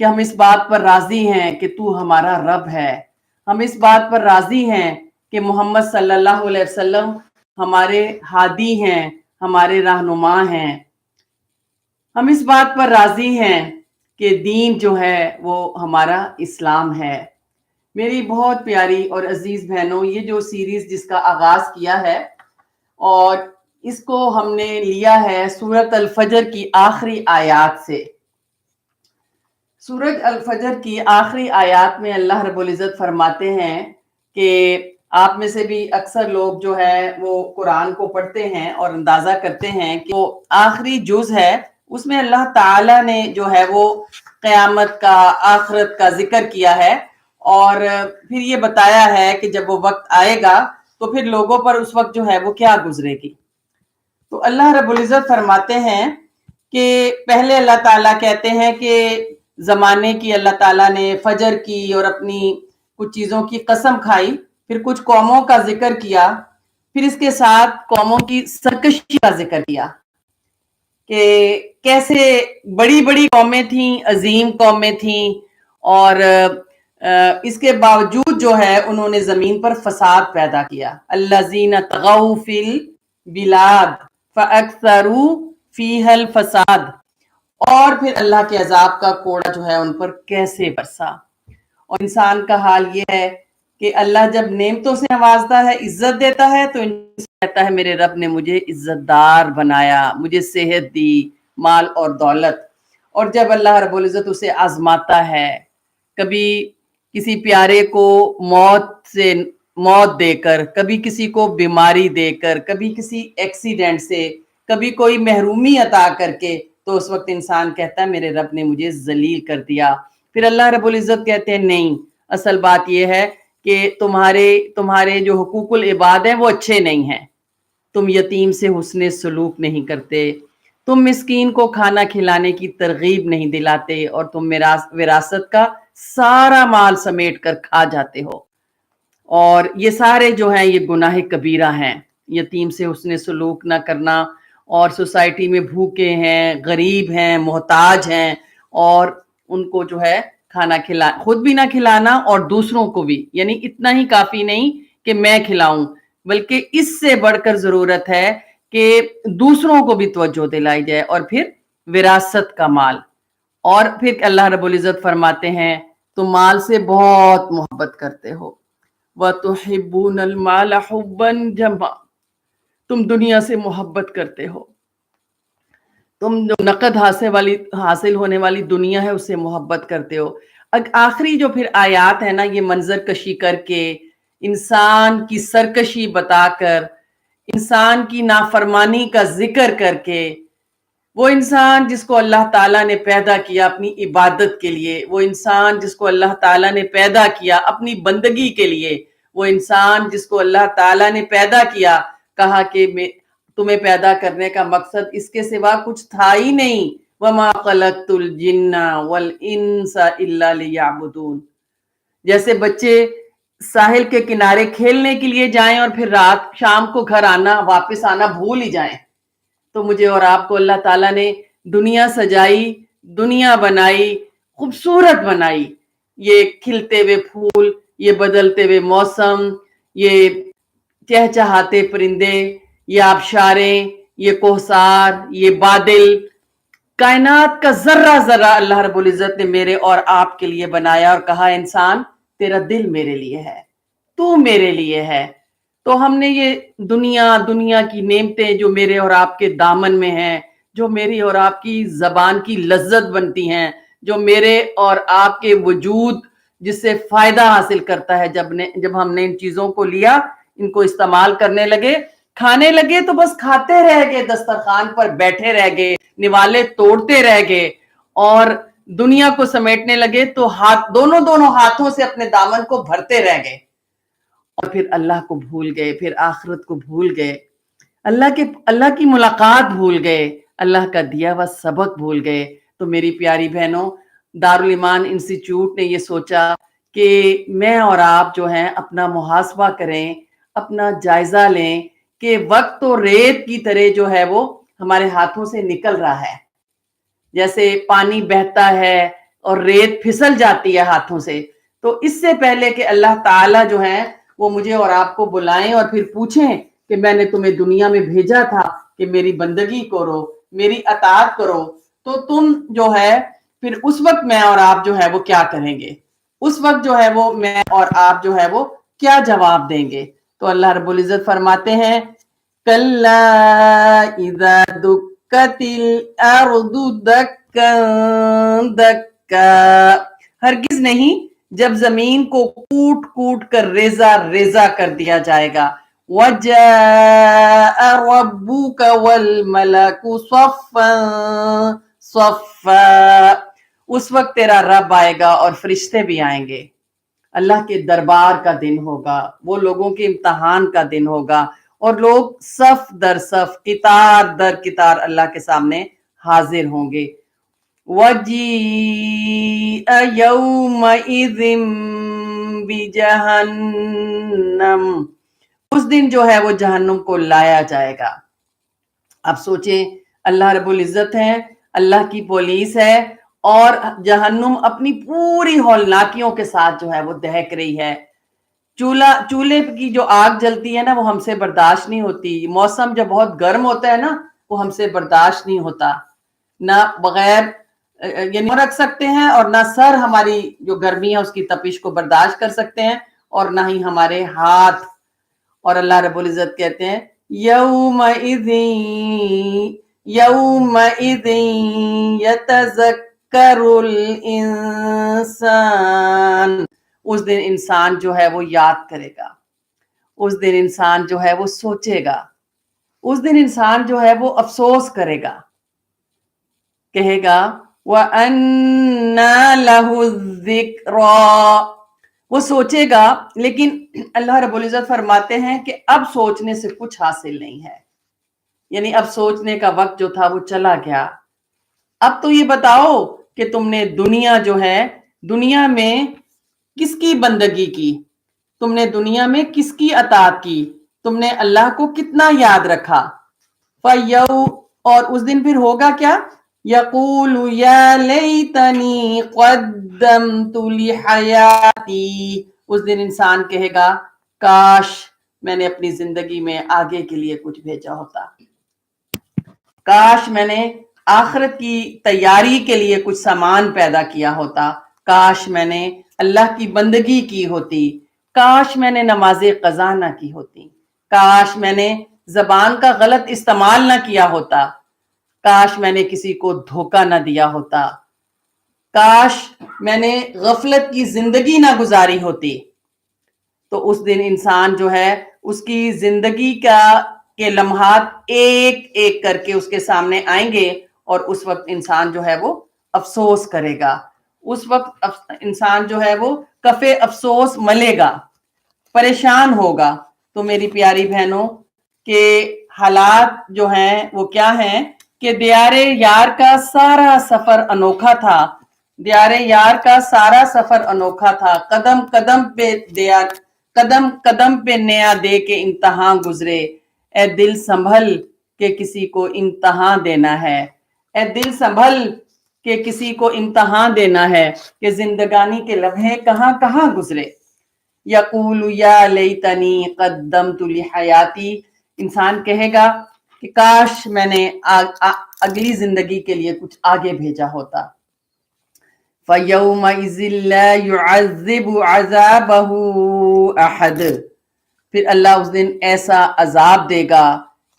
کہ ہم اس بات پر راضی ہیں کہ تو ہمارا رب ہے، ہم اس بات پر راضی ہیں کہ محمد صلی اللہ علیہ وسلم ہمارے ہادی ہیں، ہمارے رہنما ہیں، ہم اس بات پر راضی ہیں کہ دین جو ہے وہ ہمارا اسلام ہے۔ میری بہت پیاری اور عزیز بہنوں، یہ جو سیریز جس کا آغاز کیا ہے اور اس کو ہم نے لیا ہے سورۃ الفجر کی آخری آیات سے۔ سورۃ الفجر کی آخری آیات میں اللہ رب العزت فرماتے ہیں کہ آپ میں سے بھی اکثر لوگ جو ہے وہ قرآن کو پڑھتے ہیں اور اندازہ کرتے ہیں کہ وہ آخری جز ہے، اس میں اللہ تعالیٰ نے جو ہے وہ قیامت کا، آخرت کا ذکر کیا ہے اور پھر یہ بتایا ہے کہ جب وہ وقت آئے گا تو پھر لوگوں پر اس وقت جو ہے وہ کیا گزرے گی۔ تو اللہ رب العزت فرماتے ہیں کہ پہلے اللہ تعالیٰ کہتے ہیں کہ زمانے کی اللہ تعالیٰ نے فجر کی اور اپنی کچھ چیزوں کی قسم کھائی، پھر کچھ قوموں کا ذکر کیا، پھر اس کے ساتھ قوموں کی سرکشی کا ذکر کیا کہ کیسے بڑی بڑی قومیں تھیں، عظیم قومیں تھیں اور اس کے باوجود جو ہے انہوں نے زمین پر فساد پیدا کیا۔ الذین طغوا فی البلاد فاکثروا فیہا الفساد، اور پھر اللہ کے عذاب کا کوڑا جو ہے ان پر کیسے برسا۔ اور انسان کا حال یہ ہے کہ اللہ جب نعمتوں سے نوازتا ہے، عزت دیتا ہے، تو انسان کہتا ہے میرے رب نے مجھے عزت دار بنایا، مجھے صحت دی، مال اور دولت۔ اور جب اللہ رب العزت اسے آزماتا ہے، کبھی کسی پیارے کو موت دے کر، کبھی کسی کو بیماری دے کر، کبھی کسی ایکسیڈنٹ سے، کبھی کوئی محرومی عطا کر کے، تو اس وقت انسان کہتا ہے میرے رب نے مجھے ذلیل کر دیا۔ پھر اللہ رب العزت کہتے ہیں نہیں، اصل بات یہ ہے کہ تمہارے جو حقوق العباد ہیں وہ اچھے نہیں ہیں، تم یتیم سے حسن سلوک نہیں کرتے، تم مسکین کو کھانا کھلانے کی ترغیب نہیں دلاتے، اور تم وراثت کا سارا مال سمیٹ کر کھا جاتے ہو۔ اور یہ سارے جو ہیں یہ گناہ کبیرہ ہیں، یتیم سے حسن سلوک نہ کرنا، اور سوسائٹی میں بھوکے ہیں، غریب ہیں، محتاج ہیں، اور ان کو جو ہے کھانا خود بھی نہ کھلانا اور دوسروں کو بھی، یعنی اتنا ہی کافی نہیں کہ میں کھلاؤں، بلکہ اس سے بڑھ کر ضرورت ہے کہ دوسروں کو بھی توجہ دلائی جائے، اور پھر وراثت کا مال۔ اور پھر اللہ رب العزت فرماتے ہیں تم مال سے بہت محبت کرتے ہو، وَتُحِبُّونَ الْمَالَ حُبًّا جَمًّا، تم دنیا سے محبت کرتے ہو، تم جو نقد حاصل ہونے والی دنیا ہے اس سے محبت کرتے ہو۔ آخری جو پھر آیات ہے نا، یہ منظر کشی کر کے، انسان کی سرکشی بتا کر، انسان کی نافرمانی کا ذکر کر کے، وہ انسان جس کو اللہ تعالیٰ نے پیدا کیا اپنی عبادت کے لیے، وہ انسان جس کو اللہ تعالیٰ نے پیدا کیا اپنی بندگی کے لیے، وہ انسان جس کو اللہ تعالیٰ نے پیدا کیا، کہا کہ تمہیں پیدا کرنے کا مقصد اس کے سوا کچھ تھا ہی نہیں، وَمَا خَلَقْتُ الْجِنَّ وَالْإِنسَ إِلَّا لِيَعْبُدُونَ۔ جیسے بچے ساحل کے کنارے کھیلنے کے لیے جائیں اور پھر رات شام کو گھر آنا، واپس آنا بھول ہی جائیں، تو مجھے اور آپ کو اللہ تعالیٰ نے دنیا سجائی، دنیا بنائی، خوبصورت بنائی، یہ کھلتے ہوئے پھول، یہ بدلتے ہوئے موسم، یہ چہچہاتے پرندے، یہ آبشاریں، یہ کوہسار، یہ بادل، کائنات کا ذرہ ذرہ اللہ رب العزت نے میرے اور آپ کے لیے بنایا، اور کہا انسان تیرا دل میرے لیے ہے، تو میرے لیے ہے۔ تو ہم نے یہ دنیا کی نعمتیں جو میرے اور آپ کے دامن میں ہیں، جو میری اور آپ کی زبان کی لذت بنتی ہیں، جو میرے اور آپ کے وجود جس سے فائدہ حاصل کرتا ہے، جب ہم نے ان چیزوں کو لیا، ان کو استعمال کرنے لگے، کھانے لگے، تو بس کھاتے رہ گئے، دسترخوان پر بیٹھے رہ گئے، نوالے توڑتے رہ گئے، اور دنیا کو سمیٹنے لگے تو دونوں ہاتھوں سے اپنے دامن کو بھرتے رہ گئے، اور پھر اللہ کو بھول گئے، پھر آخرت کو بھول گئے، اللہ کی ملاقات بھول گئے، اللہ کا دیا ہوا سبق بھول گئے۔ تو میری پیاری بہنوں، دارالایمان انسٹیٹیوٹ نے یہ سوچا کہ میں اور آپ جو ہیں اپنا محاسبہ کریں، اپنا جائزہ لیں کہ وقت تو ریت کی طرح جو ہے وہ ہمارے ہاتھوں سے نکل رہا ہے، جیسے پانی بہتا ہے، اور ریت پھسل جاتی ہے ہاتھوں سے. تو اس سے پہلے کہ اللہ تعالیٰ جو ہے وہ مجھے اور آپ کو بلائیں اور پھر پوچھیں کہ میں نے تمہیں دنیا میں بھیجا تھا کہ میری بندگی کرو، میری اطاعت کرو، تو تم جو ہے پھر اس وقت میں اور آپ جو ہے وہ کیا کریں گے؟ اس وقت جو ہے وہ میں اور آپ جو ہے وہ کیا جواب دیں گے؟ تو اللہ رب العزت فرماتے ہیں کَلَّا اِذَا دُکَّتِ الْأَرْضُ دَکًّا دَکًّا، ہرگز نہیں جب زمین کو کوٹ کوٹ کر ریزہ ریزہ کر دیا جائے گا. وَجَاءَ رَبُّكَ وَالْمَلَكُ صَفًّا صَفًّا، اس وقت تیرا رب آئے گا اور فرشتے بھی آئیں گے. اللہ کے دربار کا دن ہوگا، وہ لوگوں کے امتحان کا دن ہوگا، اور لوگ صف در صف، قطار در قطار اللہ کے سامنے حاضر ہوں گے. وَجِيءَ يَوْمَئِذٍ بِجَهَنَّمَ، اس دن جو ہے وہ جہنم کو لایا جائے گا. اب سوچیں، اللہ رب العزت ہے، اللہ کی پولیس ہے، اور جہنم اپنی پوری ہولناکیوں کے ساتھ جو ہے وہ دہک رہی ہے. چولہے کی جو آگ جلتی ہے نا وہ ہم سے برداشت نہیں ہوتی. موسم جب بہت گرم ہوتا ہے نا وہ ہم سے برداشت نہیں ہوتا. نہ بغیر یعنی رکھ سکتے ہیں، اور نہ سر ہماری جو گرمی ہے اس کی تپش کو برداشت کر سکتے ہیں، اور نہ ہی ہمارے ہاتھ. اور اللہ رب العزت کہتے ہیں یومئذ یتذکر الانسان، اس دن انسان جو ہے وہ یاد کرے گا، اس دن انسان جو ہے وہ سوچے گا، اس دن انسان جو ہے وہ افسوس کرے گا، کہے گا وَأَنَّى لَهُ الذِّكْرَى، وہ سوچے گا. لیکن اللہ رب العزت فرماتے ہیں کہ اب سوچنے سے کچھ حاصل نہیں ہے، یعنی اب سوچنے کا وقت جو تھا وہ چلا گیا. اب تو یہ بتاؤ کہ تم نے دنیا جو ہے، دنیا میں کس کی بندگی کی، تم نے دنیا میں کس کی اطاعت کی، تم نے اللہ کو کتنا یاد رکھا. اور اس دن پھر ہوگا کیا؟ یقول یا لیتنی قدمت لحیاتی، اس دن انسان کہے گا کاش میں نے اپنی زندگی میں آگے کے لیے کچھ بھیجا ہوتا، کاش میں نے آخرت کی تیاری کے لیے کچھ سامان پیدا کیا ہوتا، کاش میں نے اللہ کی بندگی کی ہوتی، کاش میں نے نماز قضا نہ کی ہوتی، کاش میں نے زبان کا غلط استعمال نہ کیا ہوتا، کاش میں نے کسی کو دھوکہ نہ دیا ہوتا، کاش میں نے غفلت کی زندگی نہ گزاری ہوتی. تو اس دن انسان جو ہے اس کی زندگی کے لمحات ایک ایک کر کے اس کے سامنے آئیں گے، اور اس وقت انسان جو ہے وہ افسوس کرے گا. اس وقت انسان جو ہے وہ کف افسوس ملے گا، پریشان ہوگا. تو میری پیاری بہنوں کہ حالات جو ہیں وہ کیا ہیں کہ دیار یار کا سارا سفر انوکھا تھا، دیار یار کا سارا سفر انوکھا تھا، قدم قدم پہ نیا دے کے امتحان گزرے. اے دل سنبھل کہ کسی کو امتحان دینا ہے، اے دل سنبھل کہ کسی کو امتحان دینا ہے، کہ زندگانی کے لمحے کہاں کہاں گزرے. یقول یا لیتنی قدمت لحیاتی، انسان کہے گا کہ کاش میں نے اگلی زندگی کے لیے کچھ آگے بھیجا ہوتا. فَيَوْمَئِذٍ لَا يُعَذِّبُ عَذَابَهُ أَحَدٌ، پھر اللہ اس دن ایسا عذاب دے گا،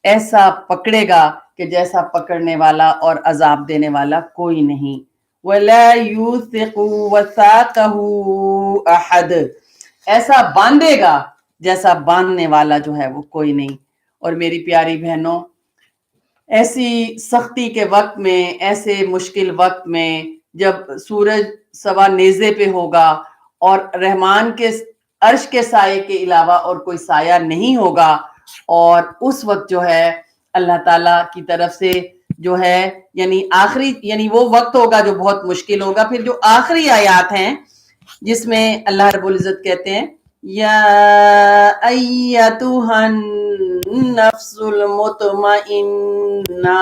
ایسا پکڑے گا کہ جیسا پکڑنے والا اور عذاب دینے والا کوئی نہیں. وَلَا يُوثِقُ وَثَاقَهُ أَحَدٌ، ایسا باندھے گا جیسا باندھنے والا جو ہے وہ کوئی نہیں. اور میری پیاری بہنوں، ایسی سختی کے وقت میں، ایسے مشکل وقت میں جب سورج سوا نیزے پہ ہوگا اور رحمان کے عرش کے سائے کے علاوہ اور کوئی سایہ نہیں ہوگا، اور اس وقت جو ہے اللہ تعالیٰ کی طرف سے جو ہے یعنی وہ وقت ہوگا جو بہت مشکل ہوگا. پھر جو آخری آیات ہیں جس میں اللہ رب العزت کہتے ہیں یا ایتھا النفس المطمئنہ،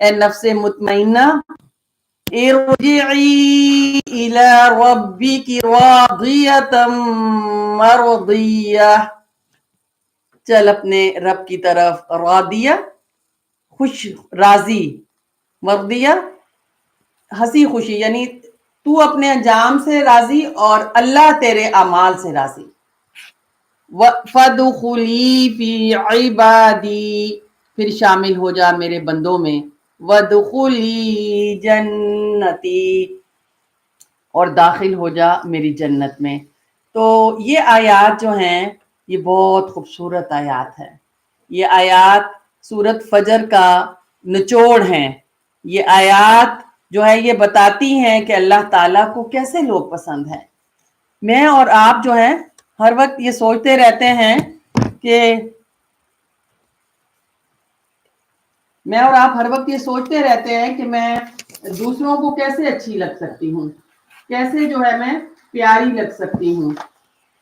اے نفس مطمئنہ ارجعی الی ربک راضیۃ مرضیہ، چل اپنے رب کی طرف، راضیہ خوش، راضی، مرضیہ ہنسی خوشی، یعنی تو اپنے انجام سے راضی اور اللہ تیرے اعمال سے راضی۔ فَادْخُلِي فِي عِبَادِي، پھر شامل ہو جا میرے بندوں میں، وَادْخُلِي جنتی، اور داخل ہو جا میری جنت میں۔ تو یہ آیات جو ہیں یہ بہت خوبصورت آیات ہیں۔ یہ آیات سورۃ فجر کا نچوڑ ہیں۔ یہ آیات جو ہے یہ بتاتی ہیں کہ اللہ تعالیٰ کو کیسے لوگ پسند ہیں۔ میں اور آپ جو ہیں ہر وقت یہ سوچتے رہتے ہیں کہ میں دوسروں کو کیسے اچھی لگ سکتی ہوں، کیسے جو ہے میں پیاری لگ سکتی ہوں،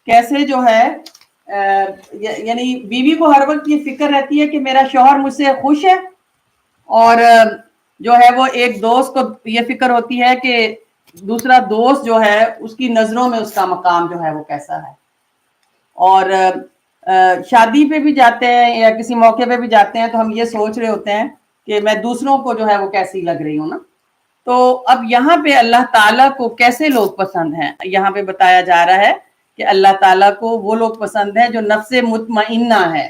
کیسے جو ہے یعنی بیوی کو ہر وقت یہ فکر رہتی ہے کہ میرا شوہر مجھ سے خوش ہے، اور جو ہے وہ ایک دوست کو یہ فکر ہوتی ہے کہ دوسرا دوست جو ہے اس کی نظروں میں اس کا مقام جو ہے وہ کیسا ہے۔ اور شادی پہ بھی جاتے ہیں یا کسی موقع پہ بھی جاتے ہیں تو ہم یہ سوچ رہے ہوتے ہیں کہ میں دوسروں کو جو ہے وہ کیسی لگ رہی ہوں نا۔ تو اب یہاں پہ اللہ تعالیٰ کو کیسے لوگ پسند ہیں، یہاں پہ بتایا جا رہا ہے کہ اللہ تعالیٰ کو وہ لوگ پسند ہیں جو نفس مطمئنہ ہے۔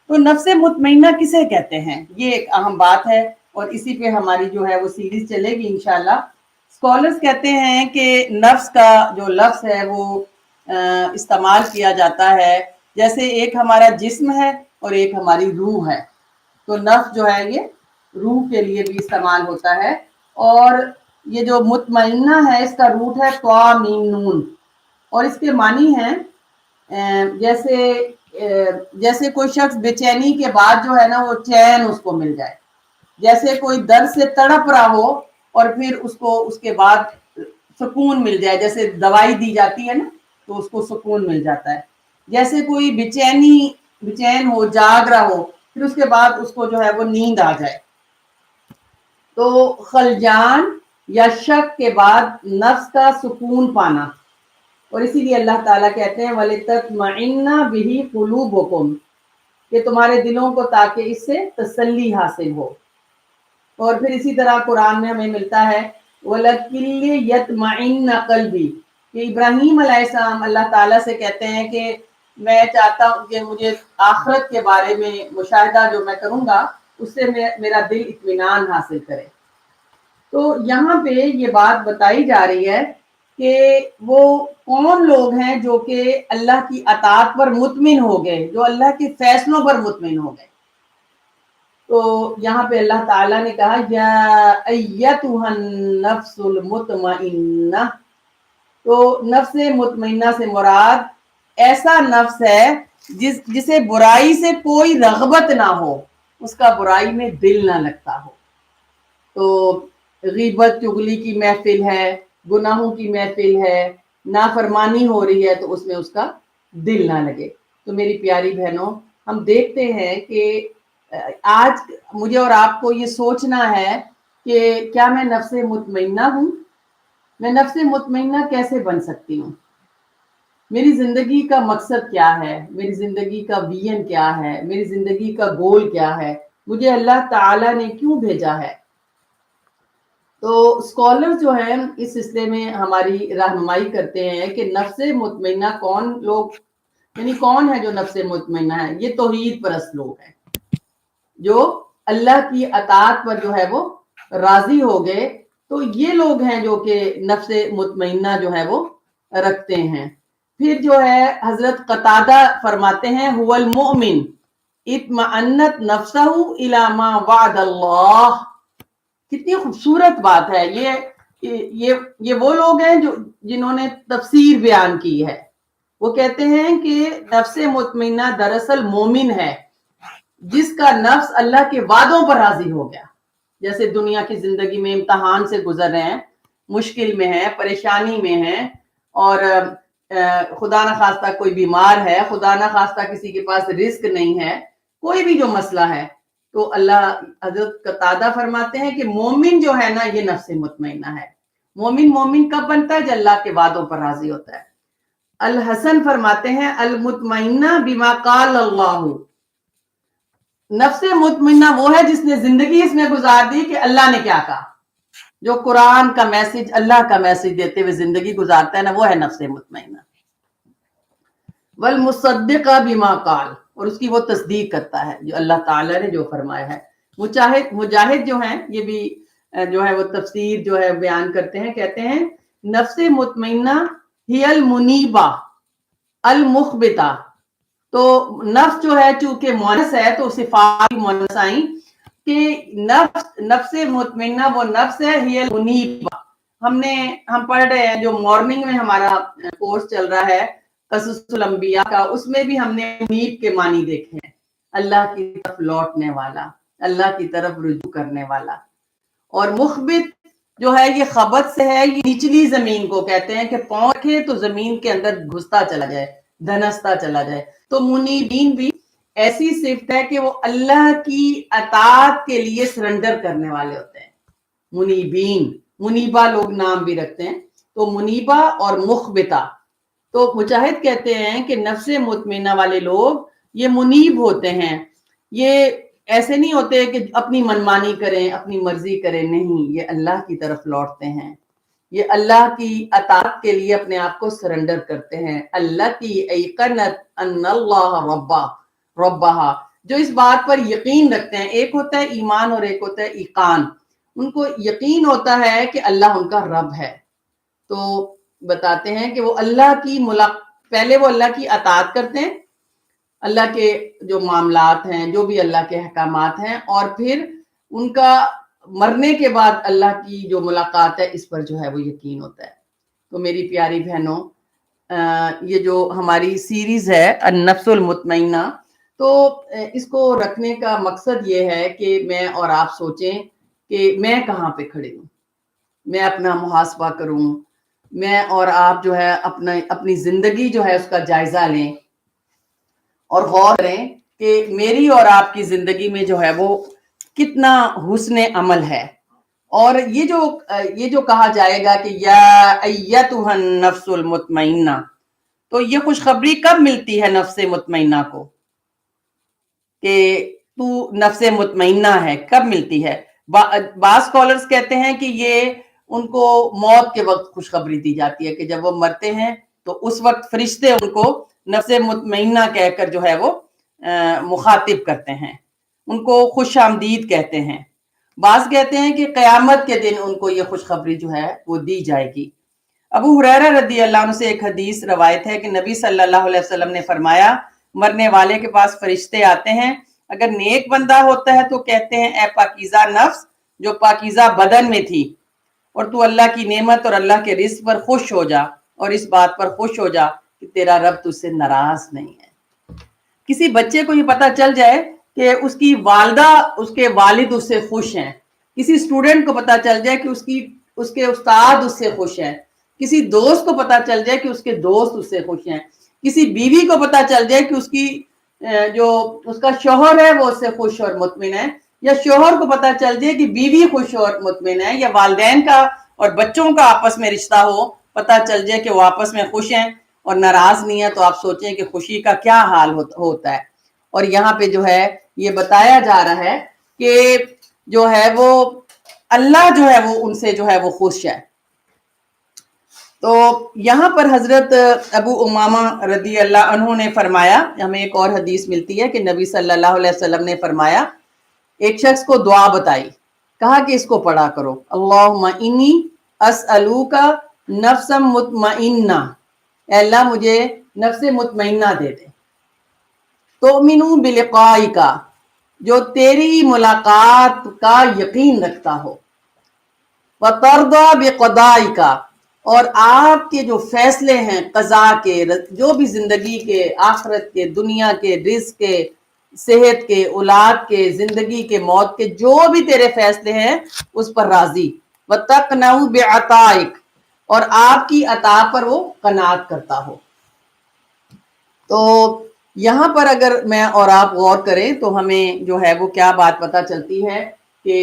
تو نفس مطمئنہ کسے کہتے ہیں، یہ ایک اہم بات ہے، اور اسی پہ ہماری جو ہے وہ سیریز چلے گی انشاءاللہ۔ اسکالرز کہتے ہیں کہ نفس کا جو لفظ ہے وہ استعمال کیا جاتا ہے جیسے ایک ہمارا جسم ہے اور ایک ہماری روح ہے، تو نفس جو ہے یہ روح کے لیے بھی استعمال ہوتا ہے۔ اور یہ جو مطمئنہ ہے اس کا روٹ ہے طامینون، اور اس کے معنی ہیں جیسے کوئی شخص بے چینی کے بعد جو ہے نا وہ چین اس کو مل جائے، جیسے کوئی درد سے تڑپ رہا ہو اور پھر اس کو اس کے بعد سکون مل جائے، جیسے دوائی دی جاتی ہے نا تو اس کو سکون مل جاتا ہے، جیسے کوئی بےچین ہو، جاگ رہا ہو، پھر اس کے بعد اس کو جو ہے وہ نیند آ جائے۔ تو خلجان یا شک کے بعد نفس کا سکون پانا، اور اسی لیے اللہ تعالیٰ کہتے ہیں وَلِتَطْمَئِنَّ بِهِ قُلُوبُكُمْ، کہ تمہارے دلوں کو تاکہ اس سے تسلی حاصل ہو۔ اور پھر اسی طرح قرآن میں ہمیں ملتا ہے وَلَكِلِّ يَطْمَئِنَّ قَلْبِي، کہ ابراہیم علیہ السلام اللہ تعالیٰ سے کہتے ہیں کہ میں چاہتا ہوں کہ مجھے آخرت کے بارے میں مشاہدہ جو میں کروں گا اس سے میرا دل اطمینان حاصل کرے۔ تو یہاں پہ یہ بات بتائی جا رہی ہے کہ وہ کون لوگ ہیں جو کہ اللہ کی اطاعت پر مطمئن ہو گئے، جو اللہ کے فیصلوں پر مطمئن ہو گئے۔ تو یہاں پہ اللہ تعالیٰ نے کہا یا ایتھا النفس المطمئنہ، تو نفس مطمئنہ سے مراد ایسا نفس ہے جسے برائی سے کوئی رغبت نہ ہو، اس کا برائی میں دل نہ لگتا ہو۔ تو غیبت چغلی کی محفل ہے، گناہوں کی محفل ہے، نافرمانی ہو رہی ہے تو اس میں اس کا دل نہ لگے۔ تو میری پیاری بہنوں، ہم دیکھتے ہیں کہ آج مجھے اور آپ کو یہ سوچنا ہے کہ کیا میں نفس مطمئنہ ہوں؟ میں نفس مطمئنہ کیسے بن سکتی ہوں؟ میری زندگی کا مقصد کیا ہے؟ میری زندگی کا ویژن کیا ہے؟ میری زندگی کا گول کیا ہے؟ مجھے اللہ تعالیٰ نے کیوں بھیجا ہے؟ تو اسکالر جو ہیں اس سلسلے میں ہماری رہنمائی کرتے ہیں کہ نفس مطمئنہ کون لوگ، یعنی کون ہے جو نفس مطمئنہ ہے؟ یہ توحید پرست لوگ ہیں جو اللہ کی اطاعت پر جو ہے وہ راضی ہو گئے، تو یہ لوگ ہیں جو کہ نفس مطمئنہ جو ہے وہ رکھتے ہیں۔ پھر جو ہے حضرت قتادہ فرماتے ہیں هو المؤمن اطمأنت نفسہ الی ما وعد اللہ۔ کتنی خوبصورت بات ہے یہ وہ لوگ ہیں جنہوں نے تفسیر بیان کی ہے۔ وہ کہتے ہیں کہ نفس مطمئنہ دراصل مومن ہے جس کا نفس اللہ کے وعدوں پر راضی ہو گیا۔ جیسے دنیا کی زندگی میں امتحان سے گزر رہے ہیں، مشکل میں ہیں، پریشانی میں ہیں، اور خدا نہ خواستہ کوئی بیمار ہے، خدا نہ خواستہ کسی کے پاس رزق نہیں ہے، کوئی بھی جو مسئلہ ہے، تو اللہ حضرت قتادہ فرماتے ہیں کہ مومن جو ہے نا یہ نفس مطمئنہ ہے. مومن کب بنتا ہے؟ جب اللہ کے وعدوں پر راضی ہوتا ہے. الحسن فرماتے ہیں المطمئنہ بما قال اللہ، نفس مطمئنہ وہ ہے جس نے زندگی اس میں گزار دی کہ اللہ نے کیا کہا. جو قرآن کا میسج، اللہ کا میسج دیتے ہوئے زندگی گزارتا ہے نا، وہ ہے نفس مطمئنہ. والمصدقہ بما قال، اور اس کی وہ تصدیق کرتا ہے جو اللہ تعالیٰ نے جو فرمایا ہے. مجاہد جو ہیں یہ بھی جو ہے وہ تفسیر جو ہے بیان کرتے ہیں، کہتے ہیں نفس مطمئنہ ہی المنیبہ المخبتہ. تو نفس جو ہے چونکہ مونس ہے تو صفات مونس آئیں کہ نفس مطمئنہ وہ نفس ہے ہی المنیبہ. ہم پڑھ رہے ہیں جو مارننگ میں ہمارا کورس چل رہا ہے قصص الانبیاء کا، اس میں بھی ہم نے منیب کے معنی دیکھے ہیں، اللہ کی طرف لوٹنے والا، اللہ کی طرف رجوع کرنے والا. اور مخبت جو ہے یہ خبت سے ہے، یہ نچلی زمین کو کہتے ہیں کہ پاؤں رکھے تو زمین کے اندر گھستا چلا جائے، دھنستا چلا جائے. تو منیبین بھی ایسی صفت ہے کہ وہ اللہ کی اطاعت کے لیے سرنڈر کرنے والے ہوتے ہیں. منیبین، منیبہ لوگ نام بھی رکھتے ہیں. تو منیبہ اور مخبتہ. تو مجاہد کہتے ہیں کہ نفس مطمئنہ والے لوگ یہ منیب ہوتے ہیں، یہ ایسے نہیں ہوتے کہ اپنی منمانی کریں، اپنی مرضی کریں، نہیں، یہ اللہ کی طرف لوٹتے ہیں، یہ اللہ کی اطاعت کے لیے اپنے آپ کو سرنڈر کرتے ہیں. اللہ کی ایقنت ان اللہ ربہا، جو اس بات پر یقین رکھتے ہیں. ایک ہوتا ہے ایمان اور ایک ہوتا ہے ایقان. ان کو یقین ہوتا ہے کہ اللہ ان کا رب ہے. تو بتاتے ہیں کہ وہ اللہ کی پہلے وہ اللہ کی اطاعت کرتے ہیں، اللہ کے جو معاملات ہیں، جو بھی اللہ کے احکامات ہیں، اور پھر ان کا مرنے کے بعد اللہ کی جو ملاقات ہے اس پر جو ہے وہ یقین ہوتا ہے. تو میری پیاری بہنوں، یہ جو ہماری سیریز ہے النفس المطمئنہ، تو اس کو رکھنے کا مقصد یہ ہے کہ میں اور آپ سوچیں کہ میں کہاں پہ کھڑی ہوں، میں اپنا محاسبہ کروں، میں اور آپ جو ہے اپنی زندگی جو ہے اس کا جائزہ لیں اور غور کریں کہ میری اور آپ کی زندگی میں جو ہے وہ کتنا حسن عمل ہے. اور یہ جو کہا جائے گا کہ یا ایتھا النفس المطمئنہ، تو یہ خوشخبری کب ملتی ہے نفس مطمئنہ کو کہ تو نفس مطمئنہ ہے؟ کب ملتی ہے؟ بعض اسکالرز کہتے ہیں کہ یہ ان کو موت کے وقت خوشخبری دی جاتی ہے کہ جب وہ مرتے ہیں تو اس وقت فرشتے ان کو نفس مطمئنہ کہہ کر جو ہے وہ مخاطب کرتے ہیں، ان کو خوش آمدید کہتے ہیں. بعض کہتے ہیں کہ قیامت کے دن ان کو یہ خوشخبری جو ہے وہ دی جائے گی. ابو ہریرہ رضی اللہ عنہ سے ایک حدیث روایت ہے کہ نبی صلی اللہ علیہ وسلم نے فرمایا مرنے والے کے پاس فرشتے آتے ہیں، اگر نیک بندہ ہوتا ہے تو کہتے ہیں اے پاکیزہ نفس جو پاکیزہ بدن میں تھی، اور تو اللہ کی نعمت اور اللہ کے رزق پر خوش ہو جا، اور اس بات پر خوش ہو جا کہ تیرا رب تجھ سے ناراض نہیں ہے. کسی بچے کو یہ پتا چل جائے کہ اس کی والدہ، اس کے والد اس سے خوش ہیں، کسی اسٹوڈنٹ کو پتا چل جائے کہ اس کے استاد اس سے خوش ہیں، کسی دوست کو پتا چل جائے کہ اس کے دوست اس سے خوش ہیں، کسی بیوی کو پتا چل جائے کہ اس کا شوہر ہے وہ اس سے خوش اور مطمئن ہے، یا شوہر کو پتا چل جائے کہ بیوی خوش اور مطمئن ہے، یا والدین کا اور بچوں کا آپس میں رشتہ ہو، پتا چل جائے کہ وہ آپس میں خوش ہیں اور ناراض نہیں ہے، تو آپ سوچیں کہ خوشی کا کیا حال ہوتا ہے. اور یہاں پہ جو ہے یہ بتایا جا رہا ہے کہ جو ہے وہ اللہ جو ہے وہ ان سے جو ہے وہ خوش ہے. تو یہاں پر حضرت ابو امامہ رضی اللہ عنہ نے فرمایا، ہمیں ایک اور حدیث ملتی ہے کہ نبی صلی اللہ علیہ وسلم نے فرمایا، ایک شخص کو دعا بتائی، کہا کہ اس کو پڑھا کرو، اللہم انی اسألوک نفسا مطمئنہ، اے اللہ مجھے نفس مطمئنہ دے دے. تؤمنو بلقائک، جو تیری ملاقات کا یقین رکھتا ہو، وترضی بقضائک، اور آپ کے جو فیصلے ہیں قضاء کے، جو بھی زندگی کے، آخرت کے، دنیا کے، رزق کے، صحت کے، اولاد کے، زندگی کے، موت کے، جو بھی تیرے فیصلے ہیں اس پر راضی. وتقنع بعطائک، اور آپ کی عطا پر وہ قناعت کرتا ہو. تو یہاں پر اگر میں اور آپ غور کریں تو ہمیں جو ہے وہ کیا بات پتہ چلتی ہے کہ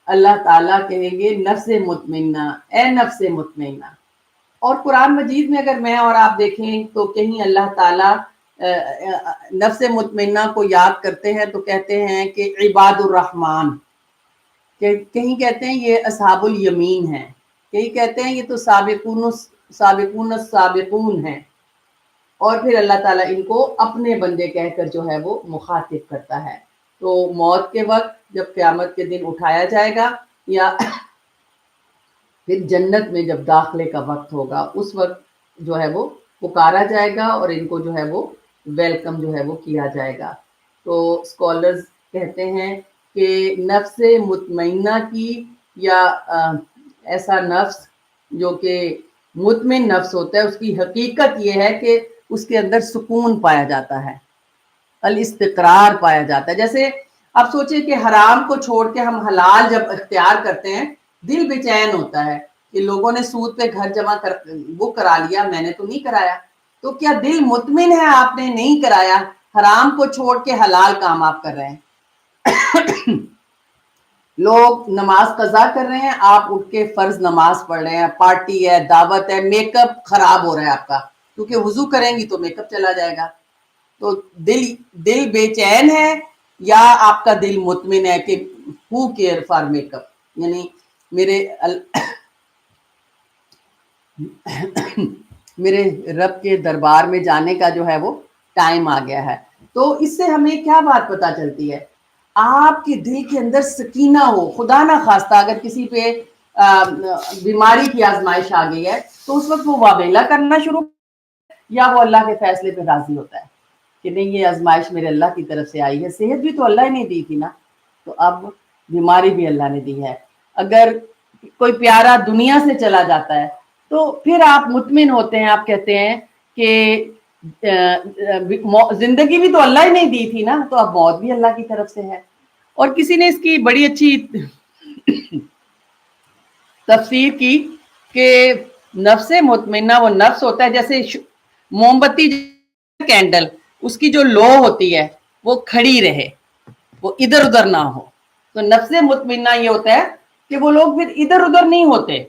اللہ تعالیٰ کہیں گے نفس مطمئنہ، اے نفس مطمئنہ. اور قرآن مجید میں اگر میں اور آپ دیکھیں تو کہیں اللہ تعالیٰ نفس مطمئنہ کو یاد کرتے ہیں تو کہتے ہیں کہ عباد الرحمن، کہیں کہتے ہیں یہ اصحاب الیمین ہیں، کہیں کہتے ہیں یہ تو سابقون السابقون ہیں، اور پھر اللہ تعالیٰ ان کو اپنے بندے کہہ کر جو ہے وہ مخاطب کرتا ہے. تو موت کے وقت جب قیامت کے دن اٹھایا جائے گا یا پھر جنت میں جب داخلے کا وقت ہوگا اس وقت جو ہے وہ پکارا جائے گا اور ان کو جو ہے وہ ویلکم جو ہے وہ کیا جائے گا. تو اسکالرز کہتے ہیں کہ نفس مطمئنہ کی یا ایسا نفس جو کہ مطمئن نفس ہوتا ہے اس کی حقیقت یہ ہے کہ اس کے اندر سکون پایا جاتا ہے، الاستقرار پایا جاتا ہے. جیسے آپ سوچیں کہ حرام کو چھوڑ کے ہم حلال جب اختیار کرتے ہیں دل بے چین ہوتا ہے کہ لوگوں نے سود پہ گھر جمع وہ کرا لیا، میں نے تو نہیں کرایا. تو کیا دل مطمئن ہے آپ نے نہیں کرایا؟ حرام کو چھوڑ کے حلال کام آپ کر رہے ہیں. لوگ نماز قضا کر رہے ہیں، آپ اٹھ کے فرض نماز پڑھ رہے ہیں، پارٹی ہے، دعوت ہے، میک اپ خراب ہو رہا ہے آپ کا کیونکہ وضو کریں گی تو میک اپ چلا جائے گا. تو دل بے چین ہے یا آپ کا دل مطمئن ہے کہ ہو کیئر فار میک اپ، یعنی میرے رب کے دربار میں جانے کا جو ہے وہ ٹائم آ گیا ہے. تو اس سے ہمیں کیا بات پتہ چلتی ہے؟ آپ کے دل کے اندر سکینہ ہو، خدا نہ خواستہ اگر کسی پہ بیماری کی آزمائش آ گئی ہے تو اس وقت وہ واویلا کرنا شروع یا وہ اللہ کے فیصلے پہ راضی ہوتا ہے کہ نہیں یہ آزمائش میرے اللہ کی طرف سے آئی ہے. صحت بھی تو اللہ نے دی تھی نا، تو اب بیماری بھی اللہ نے دی ہے. اگر کوئی پیارا دنیا سے چلا جاتا ہے تو پھر آپ مطمئن ہوتے ہیں، آپ کہتے ہیں کہ زندگی بھی تو اللہ ہی نہیں دی تھی نا، تو اب موت بھی اللہ کی طرف سے ہے. اور کسی نے اس کی بڑی اچھی تفسیر کی کہ نفس مطمئنہ وہ نفس ہوتا ہے جیسے موم بتی کینڈل، اس کی جو لو ہوتی ہے وہ کھڑی رہے، وہ ادھر ادھر نہ ہو. تو نفس مطمئنہ یہ ہوتا ہے کہ وہ لوگ پھر ادھر ادھر نہیں ہوتے،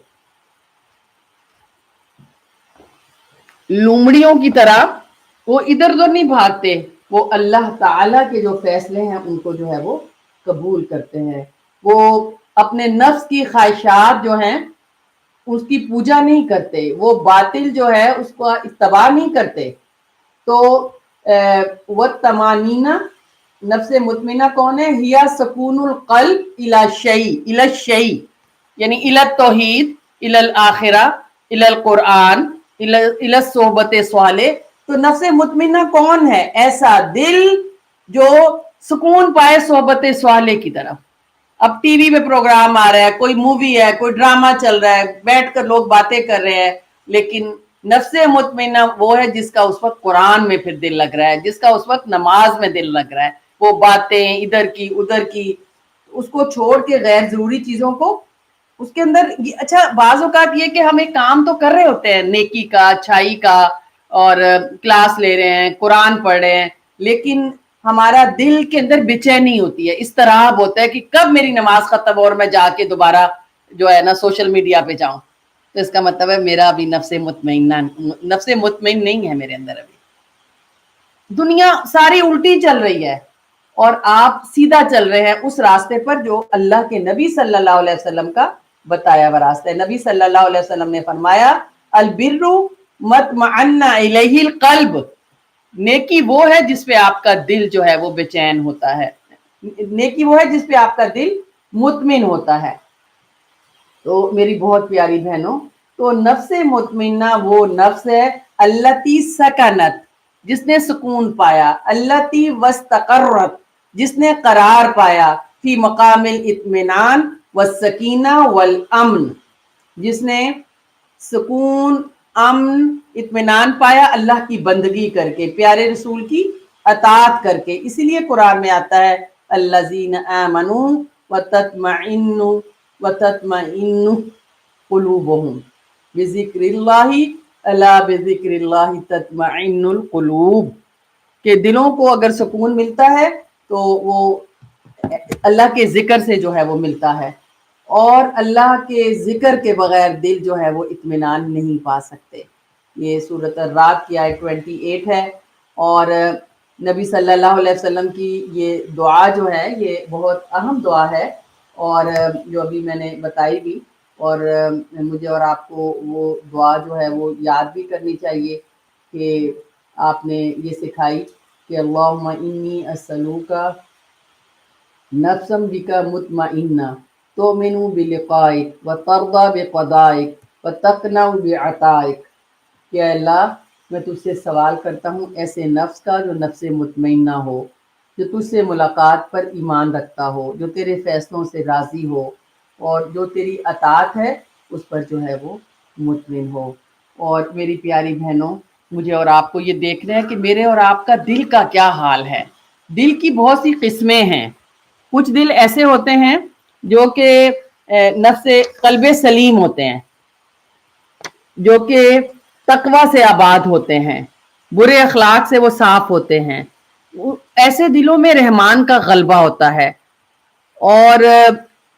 لومڑیوں کی طرح وہ ادھر ادھر نہیں بھاگتے، وہ اللہ تعالیٰ کے جو فیصلے ہیں ان کو جو ہے وہ قبول کرتے ہیں. وہ اپنے نفس کی خواہشات جو ہیں اس کی پوجا نہیں کرتے، وہ باطل جو ہے اس کو اتباع نہیں کرتے. تو والتمانینہ نفس مطمئنہ کون ہے؟ ہیا سکون القلب الی الشیء، یعنی الی التوحید، الی الآخرہ، الی القرآن، الی الصحبت صالح. تو نفس مطمئنہ کون ہے؟ ایسا دل جو سکون پائے صحبت صالح کی طرف. اب ٹی وی پہ پروگرام آ رہا ہے، کوئی مووی ہے، کوئی ڈرامہ چل رہا ہے، بیٹھ کر لوگ باتیں کر رہے ہیں، لیکن نفس مطمئنہ وہ ہے جس کا اس وقت قرآن میں پھر دل لگ رہا ہے، جس کا اس وقت نماز میں دل لگ رہا ہے. وہ باتیں ادھر کی ادھر کی اس کو چھوڑ کے غیر ضروری چیزوں کو اس کے اندر. اچھا بعض اوقات یہ کہ ہم ایک کام تو کر رہے ہوتے ہیں نیکی کا، اچھائی کا، اور کلاس لے رہے ہیں، قرآن پڑھ رہے ہیں، لیکن ہمارا دل کے اندر بے چینی ہوتی ہے، اس طرح ہوتا ہے کہ کب میری نماز ختم ہو اور میں جا کے دوبارہ جو ہے نا سوشل میڈیا پہ جاؤں. تو اس کا مطلب ہے میرا ابھی نفس مطمئن نہیں ہے میرے اندر. ابھی دنیا ساری الٹی چل رہی ہے اور آپ سیدھا چل رہے ہیں اس راستے پر جو اللہ کے نبی صلی اللہ علیہ وسلم کا بتایا ہوا راستہ ہے. نبی صلی اللہ علیہ وسلم نے فرمایا البر مطمئن الیہ القلب، نیکی وہ ہے جس پہ آپ کا دل جو ہے وہ بے چین ہوتا ہے، نیکی وہ ہے جس پہ آپ کا دل مطمئن ہوتا ہے. تو میری بہت پیاری بہنوں، تو نفس مطمئنہ وہ نفس ہے التی سکنت، جس نے سکون پایا، التی واستقرت، جس نے قرار پایا، فی مقام الاطمینان والسکینہ والامن، جس نے سکون، امن، اطمینان پایا اللہ کی بندگی کر کے، پیارے رسول کی اطاعت کر کے. اسی لیے قرآن میں آتا ہے الذین آمنوا وتطمئن قلوبہم بذکر اللہ الا بذکر اللہ تطمئن القلوب. کہ دلوں کو اگر سکون ملتا ہے تو وہ اللہ کے ذکر سے جو ہے وہ ملتا ہے، اور اللہ کے ذکر کے بغیر دل جو ہے وہ اطمینان نہیں پا سکتے۔ یہ سورۃ الرعد کی آیت 28 ہے، اور نبی صلی اللہ علیہ وسلم کی یہ دعا جو ہے یہ بہت اہم دعا ہے، اور جو ابھی میں نے بتائی بھی، اور مجھے اور آپ کو وہ دعا جو ہے وہ یاد بھی کرنی چاہیے کہ آپ نے یہ سکھائی کہ اللہم انی اسألوک نفسا بک مطمئنہ تؤمن بلقائک وترضی بقضائک وتقنع بعطائک، کہ اللہ میں تجھ سے سوال کرتا ہوں ایسے نفس کا جو نفس مطمئنہ ہو، جو تجھ سے ملاقات پر ایمان رکھتا ہو، جو تیرے فیصلوں سے راضی ہو، اور جو تیری اطاعت ہے اس پر جو ہے وہ مطمئن ہو۔ اور میری پیاری بہنوں، مجھے اور آپ کو یہ دیکھنا ہے کہ میرے اور آپ کا دل کا کیا حال ہے۔ دل کی بہت سی قسمیں ہیں۔ کچھ دل ایسے ہوتے ہیں جو کہ نفس قلب سلیم ہوتے ہیں، جو کہ تقوی سے آباد ہوتے ہیں، برے اخلاق سے وہ صاف ہوتے ہیں۔ ایسے دلوں میں رحمان کا غلبہ ہوتا ہے، اور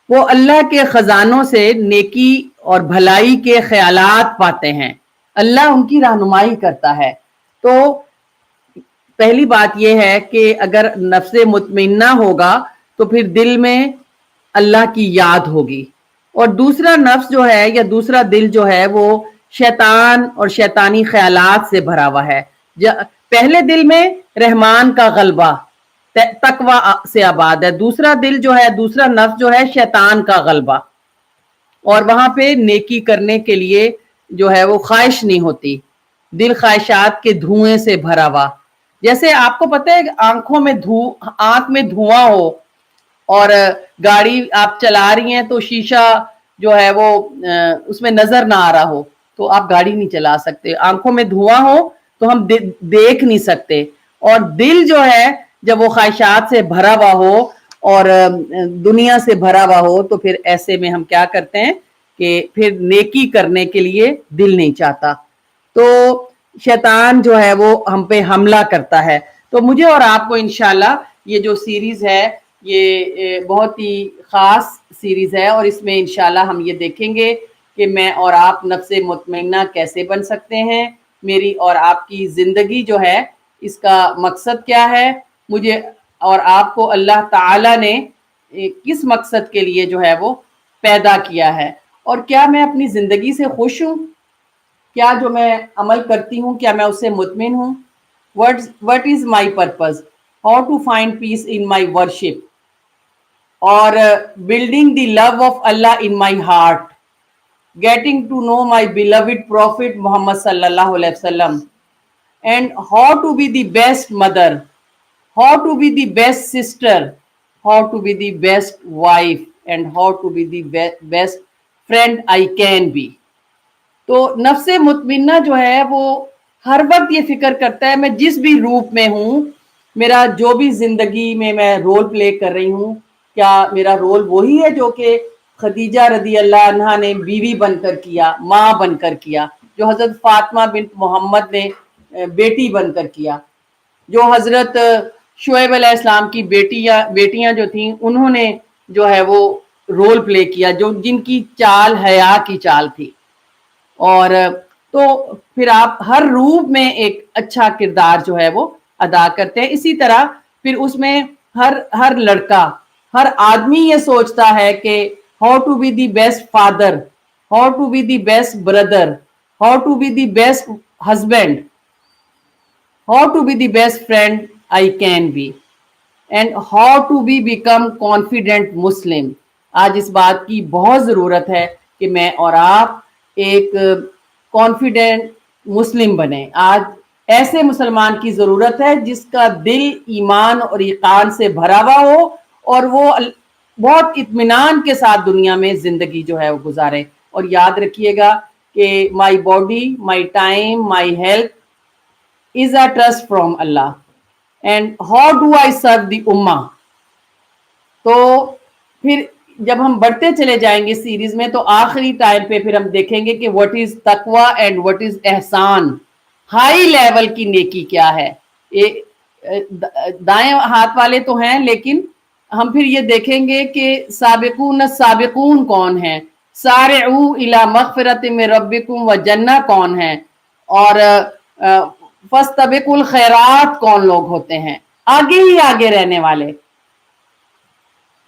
وہ اللہ کے خزانوں سے نیکی اور بھلائی کے خیالات پاتے ہیں، اللہ ان کی رہنمائی کرتا ہے۔ تو پہلی بات یہ ہے کہ اگر نفس مطمئنہ ہوگا تو پھر دل میں اللہ کی یاد ہوگی، اور دوسرا نفس جو ہے یا دوسرا دل جو ہے وہ شیطان اور شیطانی خیالات سے بھرا ہوا ہے۔ پہلے دل میں رحمان کا غلبہ تقوی سے آباد ہے، دوسرا دل جو ہے، دوسرا نفس جو ہے شیطان کا غلبہ، اور وہاں پہ نیکی کرنے کے لیے جو ہے وہ خواہش نہیں ہوتی، دل خواہشات کے دھوئیں سے بھرا ہوا۔ جیسے آپ کو پتہ ہے آنکھ میں دھواں ہو اور گاڑی آپ چلا رہی ہیں تو شیشہ جو ہے وہ اس میں نظر نہ آ رہا ہو تو آپ گاڑی نہیں چلا سکتے۔ آنکھوں میں دھواں ہو تو ہم دیکھ نہیں سکتے، اور دل جو ہے جب وہ خواہشات سے بھرا ہوا ہو اور دنیا سے بھرا ہوا ہو تو پھر ایسے میں ہم کیا کرتے ہیں کہ پھر نیکی کرنے کے لیے دل نہیں چاہتا، تو شیطان جو ہے وہ ہم پہ حملہ کرتا ہے۔ تو مجھے اور آپ کو انشاءاللہ یہ جو سیریز ہے یہ بہت ہی خاص سیریز ہے، اور اس میں انشاءاللہ ہم یہ دیکھیں گے کہ میں اور آپ نفس مطمئنہ کیسے بن سکتے ہیں، میری اور آپ کی زندگی جو ہے اس کا مقصد کیا ہے، مجھے اور آپ کو اللہ تعالی نے کس مقصد کے لیے جو ہے وہ پیدا کیا ہے، اور کیا میں اپنی زندگی سے خوش ہوں، کیا جو میں عمل کرتی ہوں کیا میں اس سے مطمئن ہوں۔ What is my purpose? How to find peace in my worship, or building the love of Allah in my heart, getting to know my beloved Prophet Muhammad sallallahu alaihi wasallam, and how to be the best mother, how to be the best sister, how to be the best wife, and how to be the best friend I can be۔ تو نفس مطمئنہ جو ہے وہ ہر وقت یہ فکر کرتا ہے میں جس بھی روپ میں ہوں، میرا جو بھی زندگی میں رول پلے کر رہی ہوں، کیا میرا رول وہی ہے جو کہ خدیجہ رضی اللہ عنہا نے بیوی بن کر کیا، ماں بن کر کیا، جو حضرت فاطمہ بنت محمد نے بیٹی بن کر کیا، جو حضرت شعیب علیہ السلام کی بیٹیاں جو تھیں انہوں نے جو ہے وہ رول پلے کیا، جن کی چال حیا کی چال تھی۔ اور تو پھر آپ ہر روپ میں ایک اچھا کردار جو ہے وہ ادا کرتے ہیں۔ اسی طرح پھر اس میں ہر لڑکا، ہر آدمی یہ سوچتا ہے کہ how to be the best father, how to be the best brother, how to be the best husband, how to be the best friend I can be, and how to be become confident Muslim. آج اس بات کی بہت ضرورت ہے کہ میں اور آپ ایک کانفیڈنٹ مسلم بنے۔ آج ایسے مسلمان کی ضرورت ہے جس کا دل ایمان اور یقین سے بھرا ہوا ہو اور وہ بہت اطمینان کے ساتھ دنیا میں زندگی جو ہے وہ گزارے۔ اور یاد رکھیے گا کہ my body, my time, my health is a trust from اللہ، and how do I serve the امہ۔ تو پھر جب ہم بڑھتے چلے جائیں گے سیریز میں تو آخری ٹائم پہ پھر ہم دیکھیں گے کہ what is تقوی اینڈ what is احسان، ہائی لیول کی نیکی کیا ہے۔ دائیں ہاتھ والے تو ہیں، لیکن ہم پھر یہ دیکھیں گے کہ سابقون السابقون کون ہیں، سارعوا الی مغفرت من ربکم و جنہ کون ہیں، اور فاستبقوا الخیرات کون لوگ ہوتے ہیں، آگے ہی آگے رہنے والے،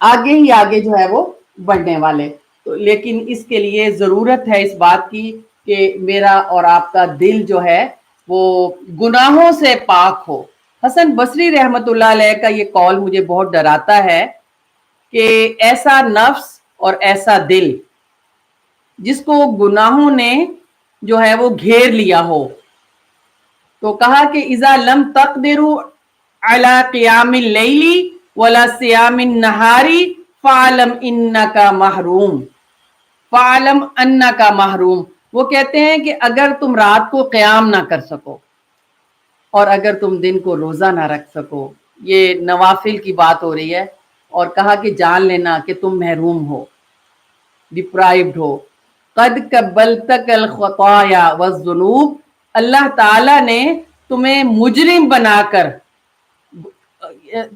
آگے ہی آگے جو ہے وہ بڑھنے والے۔ تو لیکن اس کے لیے ضرورت ہے اس بات کی کہ میرا اور آپ کا دل جو ہے وہ گناہوں سے پاک ہو۔ حسن بصری رحمت اللہ علیہ کا یہ قول مجھے بہت ڈراتا ہے کہ ایسا نفس اور ایسا دل جس کو گناہوں نے جو ہے وہ گھیر لیا ہو، تو کہا کہ اذا لم تقدروا علی قیام اللیل ولا صیام النہار فعلم انکا محروم، فعلم انکا محروم۔ وہ کہتے ہیں کہ اگر تم رات کو قیام نہ کر سکو اور اگر تم دن کو روزہ نہ رکھ سکو، یہ نوافل کی بات ہو رہی ہے، اور کہا کہ جان لینا کہ تم محروم ہو، ڈپرائیوڈ ہو۔ قد قبلتک الخطایا والذنوب، اللہ تعالیٰ نے تمہیں مجرم بنا کر،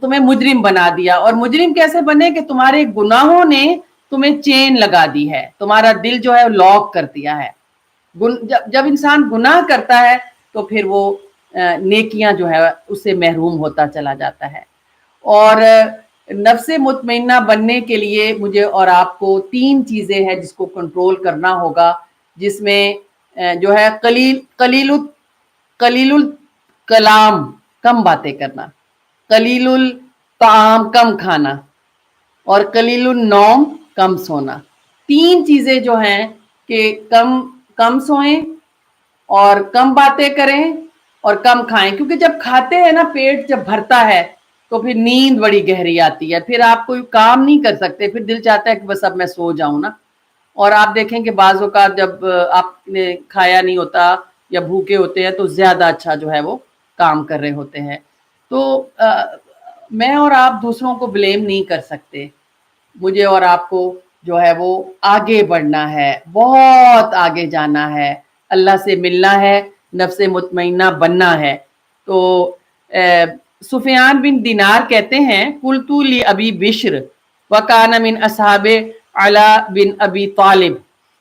تمہیں مجرم بنا دیا۔ اور مجرم کیسے بنے کہ تمہارے گناہوں نے تمہیں چین لگا دی ہے، تمہارا دل جو ہے لاک کر دیا ہے۔ جب انسان گناہ کرتا ہے تو پھر وہ نیکیاں جو ہے اس سے محروم ہوتا چلا جاتا ہے۔ اور نفس مطمئنہ بننے کے لیے مجھے اور آپ کو 3 چیزیں ہیں جس کو کنٹرول کرنا ہوگا، جس میں جو ہے قلیل الکلام، کم باتیں کرنا، قلیل الطعام، کم کھانا، اور قلیل النوم، کم سونا۔ 3 چیزیں جو ہیں کہ کم سوئیں اور کم باتیں کریں اور کم کھائیں، کیونکہ جب کھاتے ہیں نا، پیٹ جب بھرتا ہے تو پھر نیند بڑی گہری آتی ہے، پھر آپ کوئی کام نہیں کر سکتے، پھر دل چاہتا ہے کہ بس اب میں سو جاؤں نا۔ اور آپ دیکھیں کہ بعض اوقات جب آپ نے کھایا نہیں ہوتا یا بھوکے ہوتے ہیں تو زیادہ اچھا جو ہے وہ کام کر رہے ہوتے ہیں۔ تو میں اور آپ دوسروں کو بلیم نہیں کر سکتے، مجھے اور آپ کو جو ہے وہ آگے بڑھنا ہے، بہت آگے جانا ہے، اللہ سے ملنا ہے، نفس مطمئنہ بننا ہے۔ تو سفیان بن دینار کہتے ہیں قلت لابی بشر وکان من اصحاب علی بن ابی طالب،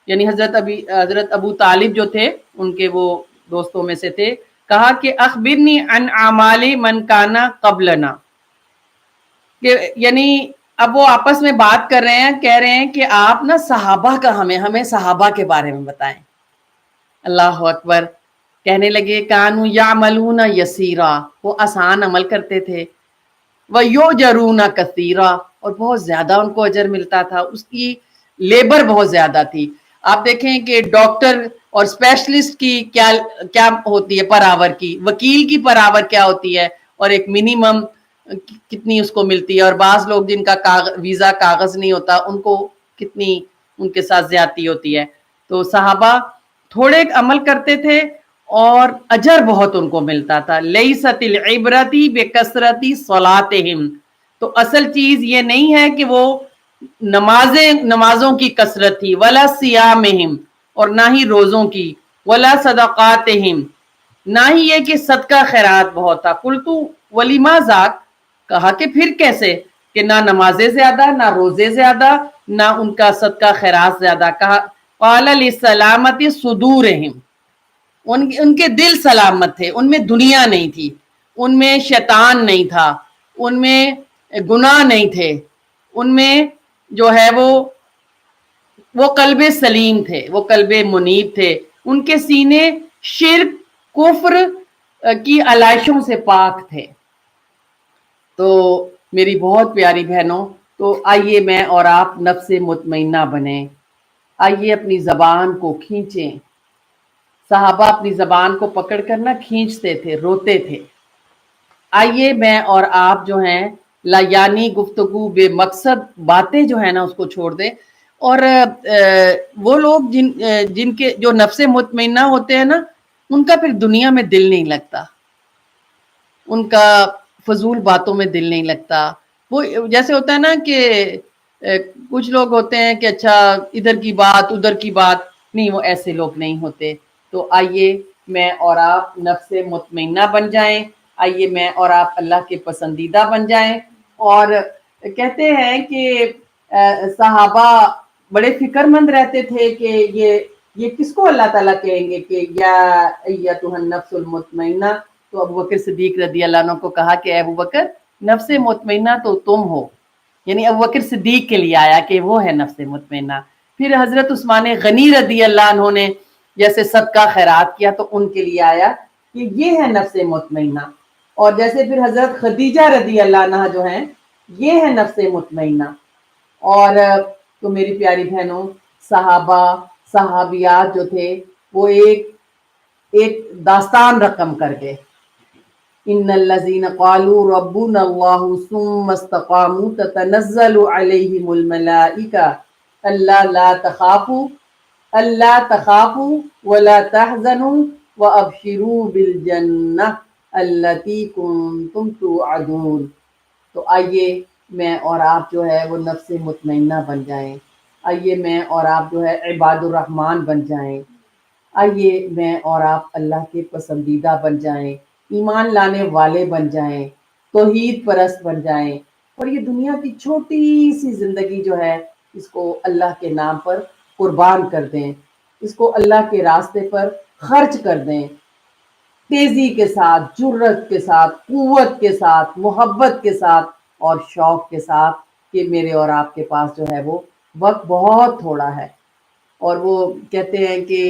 یعنی حضرت ابو طالب جو تھے ان کے وہ دوستوں میں سے تھے، کہا کہ اخبرنی عن اعمال من کانا قبلنا، کہ یعنی اب وہ آپس میں بات کر رہے ہیں، کہہ رہے ہیں کہ آپ نا صحابہ کا ہمیں صحابہ کے بارے میں بتائیں۔ اللہ اکبر، کہنے لگے کانوا یعملون یسیرا، وہ آسان عمل کرتے تھے، ویؤجرون کثیرا، اور بہت زیادہ ان کو اجر ملتا تھا، اس کی لیبر بہت زیادہ تھی۔ آپ دیکھیں کہ ڈاکٹر اور اسپیشلسٹ کی کیا ہوتی ہے پر آور کی، وکیل کی پر آور کیا ہوتی ہے، اور ایک منیمم کتنی اس کو ملتی ہے، اور بعض لوگ جن کا ویزا کاغذ نہیں ہوتا ان کو کتنی ان کے ساتھ زیادتی ہوتی ہے۔ تو صحابہ تھوڑے عمل کرتے تھے اور اجر بہت ان کو ملتا تھا۔ لیست العبرۃ بکثرۃ صلاتہم، تو اصل چیز یہ نہیں ہے کہ وہ نمازوں کی کثرت تھی، ولا صیامہم، اور نہ ہی روزوں کی، ولا صدقاتہم، نہ ہی یہ کہ صدقہ خیرات بہت تھا۔ قلت ولما ذاک، کہا کہ پھر کیسے، کہ نہ نمازیں زیادہ، نہ روزے زیادہ، نہ ان کا صدقہ خیرات زیادہ۔ کہا قال لسلامت صدورہم، ان کے دل سلامت تھے، ان میں دنیا نہیں تھی، ان میں شیطان نہیں تھا، ان میں گناہ نہیں تھے، ان میں جو ہے وہ قلب سلیم تھے، وہ قلب منیب تھے، ان کے سینے شرک، کفر کی علائشوں سے پاک تھے۔ تو میری بہت پیاری بہنوں، تو آئیے میں اور آپ نفس مطمئنہ بنیں، آئیے اپنی زبان کو کھینچیں۔ صحابہ اپنی زبان کو پکڑ کر نہ کھینچتے تھے، روتے تھے۔ آئیے میں اور آپ جو ہیں یعنی گفتگو بے مقصد باتیں جو ہیں نا اس کو چھوڑ دیں، اور وہ لوگ جن کے جو نفس مطمئنہ ہوتے ہیں نا، ان کا پھر دنیا میں دل نہیں لگتا، ان کا فضول باتوں میں دل نہیں لگتا۔ وہ جیسے ہوتا ہے نا کہ کچھ لوگ ہوتے ہیں کہ اچھا ادھر کی بات ادھر کی بات، نہیں، وہ ایسے لوگ نہیں ہوتے۔ تو آئیے میں اور آپ نفس مطمئنہ بن جائیں، آئیے میں اور آپ اللہ کے پسندیدہ بن جائیں. اور کہتے ہیں کہ صحابہ بڑے فکر مند رہتے تھے کہ یہ کس کو اللہ تعالیٰ کہیں گے کہ یا ایتھا النفس المطمئنہ. تو ابو بکر صدیق رضی اللہ عنہ کو کہا کہ اے ابو بکر نفس مطمئنہ تو تم ہو، یعنی ابو بکر صدیق کے لیے آیا کہ وہ ہے نفس مطمئنہ. پھر حضرت عثمان غنی رضی اللہ عنہ نے جیسے صدقہ خیرات کیا تو ان کے لیے آیا کہ یہ ہے نفس مطمئنہ. اور جیسے پھر حضرت خدیجہ رضی اللہ عنہ جو ہیں یہ ہے نفس مطمئنہ. اور تو میری پیاری بہنوں صحابہ صحابیات جو تھے وہ ایک داستان رقم کر گئے. ان الذين قالوا ربنا الله ثم استقاموا تتنزل عليهم الملائكة الا تخافوا ولا تحزنوا وابشروا بالجنة التي كنتم توعدون. تو آئیے میں اور آپ جو ہے وہ نفس مطمئنہ بن جائیں. آئیے میں اور آپ جو ہے عباد الرحمن بن جائیں. آئیے میں اور آپ اللہ کے پسندیدہ بن جائیں، ایمان لانے والے بن جائیں، توحید پرست بن جائیں، اور یہ دنیا کی چھوٹی سی زندگی جو ہے اس کو اللہ کے نام پر قربان کر دیں، اس کو اللہ کے راستے پر خرچ کر دیں، تیزی کے ساتھ، جرت کے ساتھ، قوت کے ساتھ، محبت کے ساتھ اور شوق کے ساتھ کہ میرے اور آپ کے پاس جو ہے وہ وقت بہت تھوڑا ہے. اور وہ کہتے ہیں کہ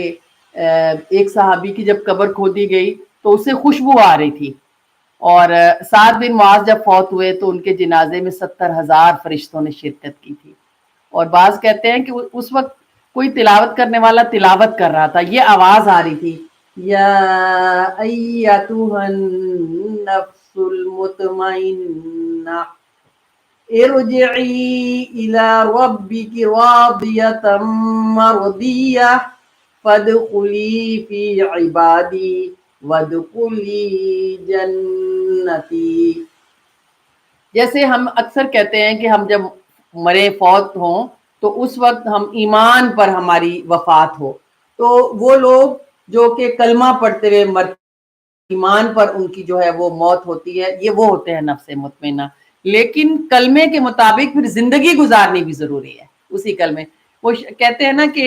ایک صحابی کی جب قبر کھودی گئی تو اس سے خوشبو آ رہی تھی، اور سعد بن معاذ جب فوت ہوئے تو ان کے جنازے میں 70,000 فرشتوں نے شرکت کی تھی. اور بعض کہتے ہیں کہ اس وقت کوئی تلاوت کرنے والا تلاوت کر رہا تھا، یہ آواز آ رہی تھی یا ایتھا النفس المطمئنہ ارجعی الی ربک راضیۃ مرضیہ فادخلی فی عبادی وادخلی جنتی. جیسے ہم اکثر کہتے ہیں کہ ہم جب مرے فوت ہوں تو اس وقت ہم ایمان پر ہماری وفات ہو، تو وہ لوگ جو کہ کلمہ پڑھتے ہوئے مرتے ایمان پر ان کی جو ہے وہ موت ہوتی ہے، یہ وہ ہوتے ہیں نفس مطمئنہ. لیکن کلمے کے مطابق پھر زندگی گزارنی بھی ضروری ہے. اسی کلمے وہ کہتے ہیں نا کہ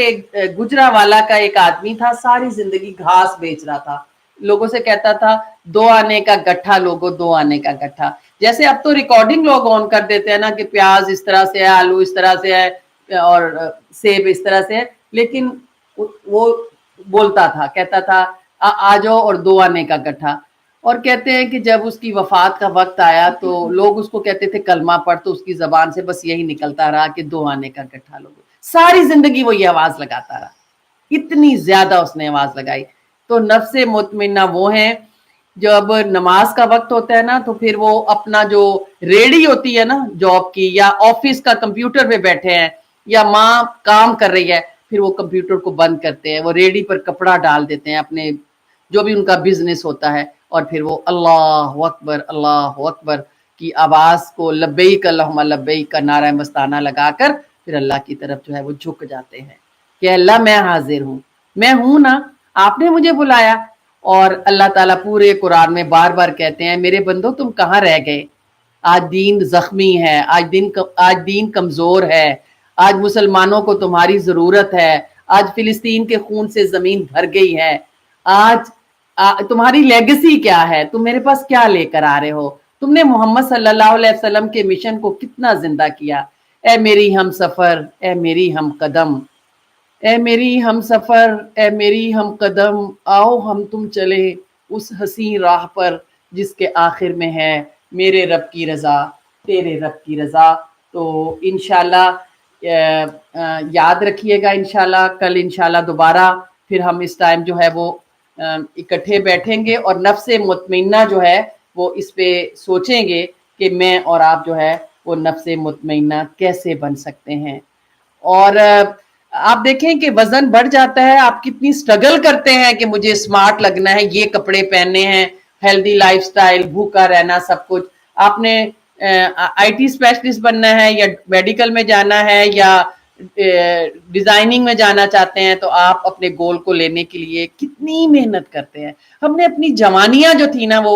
گجرا والا کا ایک آدمی تھا، ساری زندگی گھاس بیچ رہا تھا، لوگوں سے کہتا تھا 2 آنے کا گٹھا لوگو 2 آنے کا گٹھا. جیسے اب تو ریکارڈنگ لوگ آن کر دیتے ہیں نا کہ پیاز اس طرح سے ہے، آلو اس طرح سے ہے اور سیب اس طرح سے ہے، لیکن وہ بولتا تھا، کہتا تھا آ جاؤ اور 2 آنے کا گٹھا. اور کہتے ہیں کہ جب اس کی وفات کا وقت آیا تو لوگ اس کو کہتے تھے کلمہ پڑھ، تو اس کی زبان سے بس یہی نکلتا رہا کہ 2 آنے کا گٹھا لوگو. ساری زندگی وہ یہ آواز لگاتا رہا، اتنی زیادہ اس نے آواز لگائی. تو نفس مطمئنہ وہ ہیں جب نماز کا وقت ہوتا ہے نا تو پھر وہ اپنا جو ریڈی ہوتی ہے نا جاب کی، یا آفس کا کمپیوٹر پہ بیٹھے ہیں، یا ماں کام کر رہی ہے، پھر وہ کمپیوٹر کو بند کرتے ہیں، وہ ریڈی پر کپڑا ڈال دیتے ہیں اپنے جو بھی ان کا بزنس ہوتا ہے، اور پھر وہ اللہ اکبر کی آواز کو لبیک اللہم لبیک کا نعرہ مستانہ لگا کر پھر اللہ کی طرف جو ہے وہ جھک جاتے ہیں کہ اللہ میں حاضر ہوں، میں ہوں نا، آپ نے مجھے بلایا. اور اللہ تعالیٰ پورے قرآن میں بار بار کہتے ہیں میرے بندو تم کہاں رہ گئے، آج دین زخمی ہے، آج دین کمزور ہے، آج مسلمانوں کو تمہاری ضرورت ہے، آج فلسطین کے خون سے زمین بھر گئی ہے، آج تمہاری لیگسی کیا ہے، تم میرے پاس کیا لے کر آ رہے ہو، تم نے محمد صلی اللہ علیہ وسلم کے مشن کو کتنا زندہ کیا. اے میری ہم سفر، اے میری ہم قدم، اے میری ہم سفر، اے میری ہم قدم، آؤ ہم تم چلے اس حسین راہ پر جس کے آخر میں ہے میرے رب کی رضا، تیرے رب کی رضا. تو انشاءاللہ یاد رکھیے گا، انشاءاللہ کل انشاءاللہ دوبارہ پھر ہم اس ٹائم جو ہے وہ اکٹھے بیٹھیں گے اور نفس مطمئنہ جو ہے وہ اس پہ سوچیں گے کہ میں اور آپ جو ہے وہ نفس مطمئنہ کیسے بن سکتے ہیں. اور آپ دیکھیں کہ وزن بڑھ جاتا ہے، آپ کتنی سٹرگل کرتے ہیں کہ مجھے سمارٹ لگنا ہے، یہ کپڑے پہننے ہیں، ہیلدی لائف سٹائل، بھوکا رہنا، سب کچھ. آپ نے آئی ٹی اسپیشلسٹ بننا ہے یا میڈیکل میں جانا ہے یا ڈیزائننگ میں جانا چاہتے ہیں، تو آپ اپنے گول کو لینے کے لیے کتنی محنت کرتے ہیں. ہم نے اپنی جوانیاں جو تھی نا وہ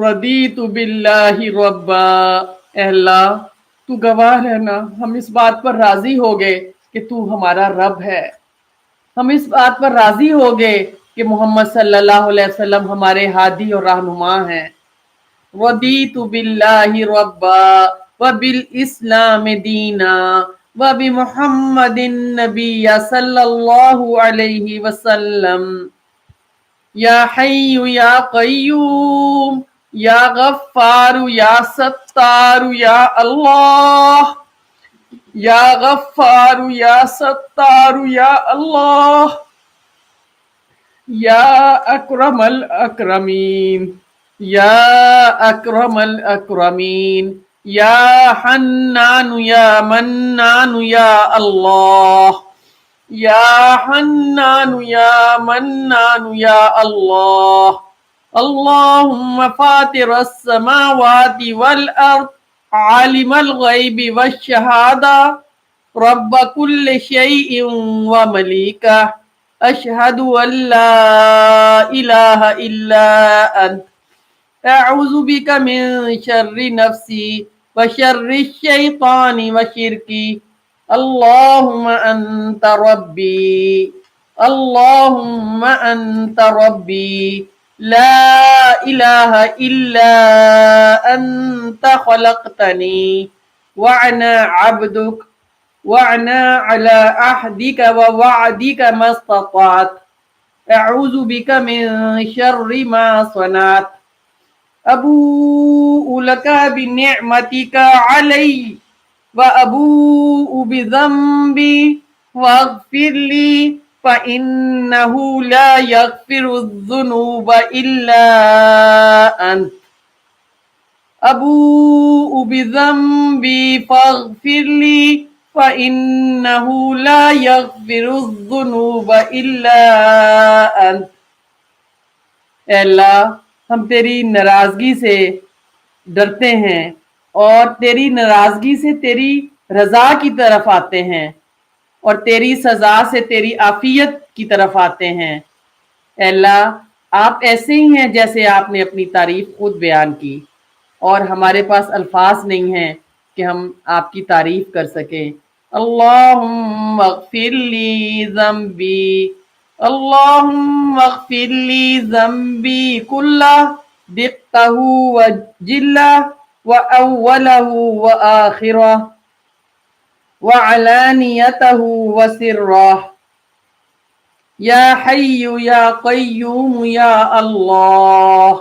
رضیت باللہ ربا، اے اللہ تو گواہ رہنا ہم اس بات پر راضی ہو گئے کہ تو ہمارا رب ہے، ہم اس بات پر راضی ہو گئے کہ محمد صلی اللہ علیہ وسلم ہمارے ہادی اور رہنما ہیں۔ رضیت باللہ ربا وبالاسلام دینا وبمحمد النبی صلی اللہ علیہ وسلم۔ یا حی یا قیوم یا غفار یا ستار یا اللہ، یا غفار یا ستار یا اللہ، یا اکرم الاکرمین، یا اکرم الاکرمین، یا حنان یا منان یا اللہ، یا حنان یا منان یا اللہ۔ اللہم فاطر السماوات والارض عالم الغیب والشہادہ رب کل شیء وملیکہ، اشہد ان لا الہ الا انت، اعوذ بک من شر نفسی وشر الشیطان وشرکی، اللہم انت ربی، اللہم انت ربی، لا الہ الا انت خلقتنی وانا عبدک وانا على عهدك ووعدك ما استطعت، اعوذ بك من شر ما صنعت، ابوء لك بنعمتك علي وابوء بذنبي واغفر لي فإنه لا يغفر الذنوب إلا أنت، أبوء بذنبي فاغفر لي فإنه لا يغفر الذنوب إلا أنت۔ اے اللہ ہم تیری ناراضگی سے ڈرتے ہیں اور تیری ناراضگی سے تیری رضا کی طرف آتے ہیں اور تیری سزا سے تیری عافیت کی طرف آتے ہیں۔ اے اللہ آپ ایسے ہی ہیں جیسے آپ نے اپنی تعریف خود بیان کی، اور ہمارے پاس الفاظ نہیں ہیں کہ ہم آپ کی تعریف کر سکیں۔ اللہم اغفر لی ذنبی، اللہم اغفر لی ذنبی کلہ دقہ وجلہ وأولہ وآخرہ وعلانیتہ وسرہ، یا حی یا قیوم یا اللہ۔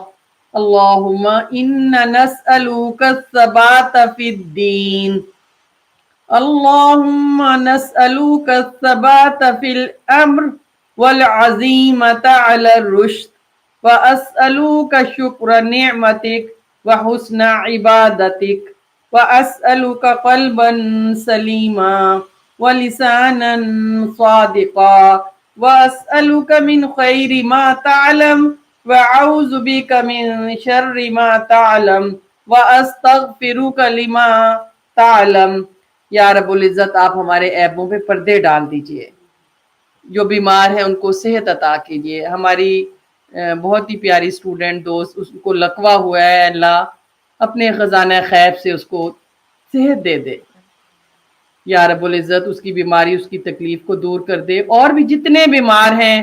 اللہم انا نسألک الثبات فی الدین، اللہم نسألک الثبات فی الامر والعزیمۃ علی الرشد، واسألک شکر نعمتک وحسن عبادتک، واسألک قلبا سلیما ولسانا صادقا، واسألک من خیر ما تعلم وأعوذ بک من شر ما تعلم واستغفرک لما تعلم۔ یا رب العزت آپ ہمارے عیبوں پہ پردے ڈال دیجئے، جو بیمار ہیں ان کو صحت عطا کیجئے۔ ہماری بہت ہی پیاری اسٹوڈنٹ دوست، اس کو لقوہ ہوا ہے، اللہ اپنے خزانہ خیب سے اس کو صحت دے دے۔ یا رب العزت اس کی بیماری، اس کی تکلیف کو دور کر دے۔ اور بھی جتنے بیمار ہیں،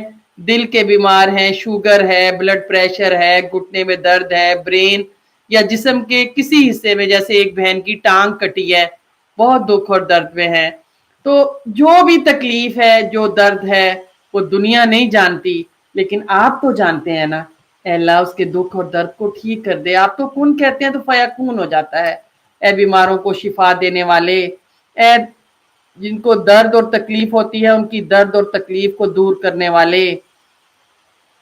دل کے بیمار ہیں، شوگر ہے، بلڈ پریشر ہے، گھٹنے میں درد ہے، برین یا جسم کے کسی حصے میں، جیسے ایک بہن کی ٹانگ کٹی ہے، بہت دکھ اور درد میں ہے، تو جو بھی تکلیف ہے، جو درد ہے، وہ دنیا نہیں جانتی لیکن آپ تو جانتے ہیں نا۔ اے اللہ اس کے دکھ اور درد کو ٹھیک کر دے۔ آپ تو کن کہتے ہیں تو فیکون ہو جاتا ہے۔ اے بیماروں کو شفا دینے والے، اے جن کو درد اور تکلیف ہوتی ہے ان کی درد اور تکلیف کو دور کرنے والے،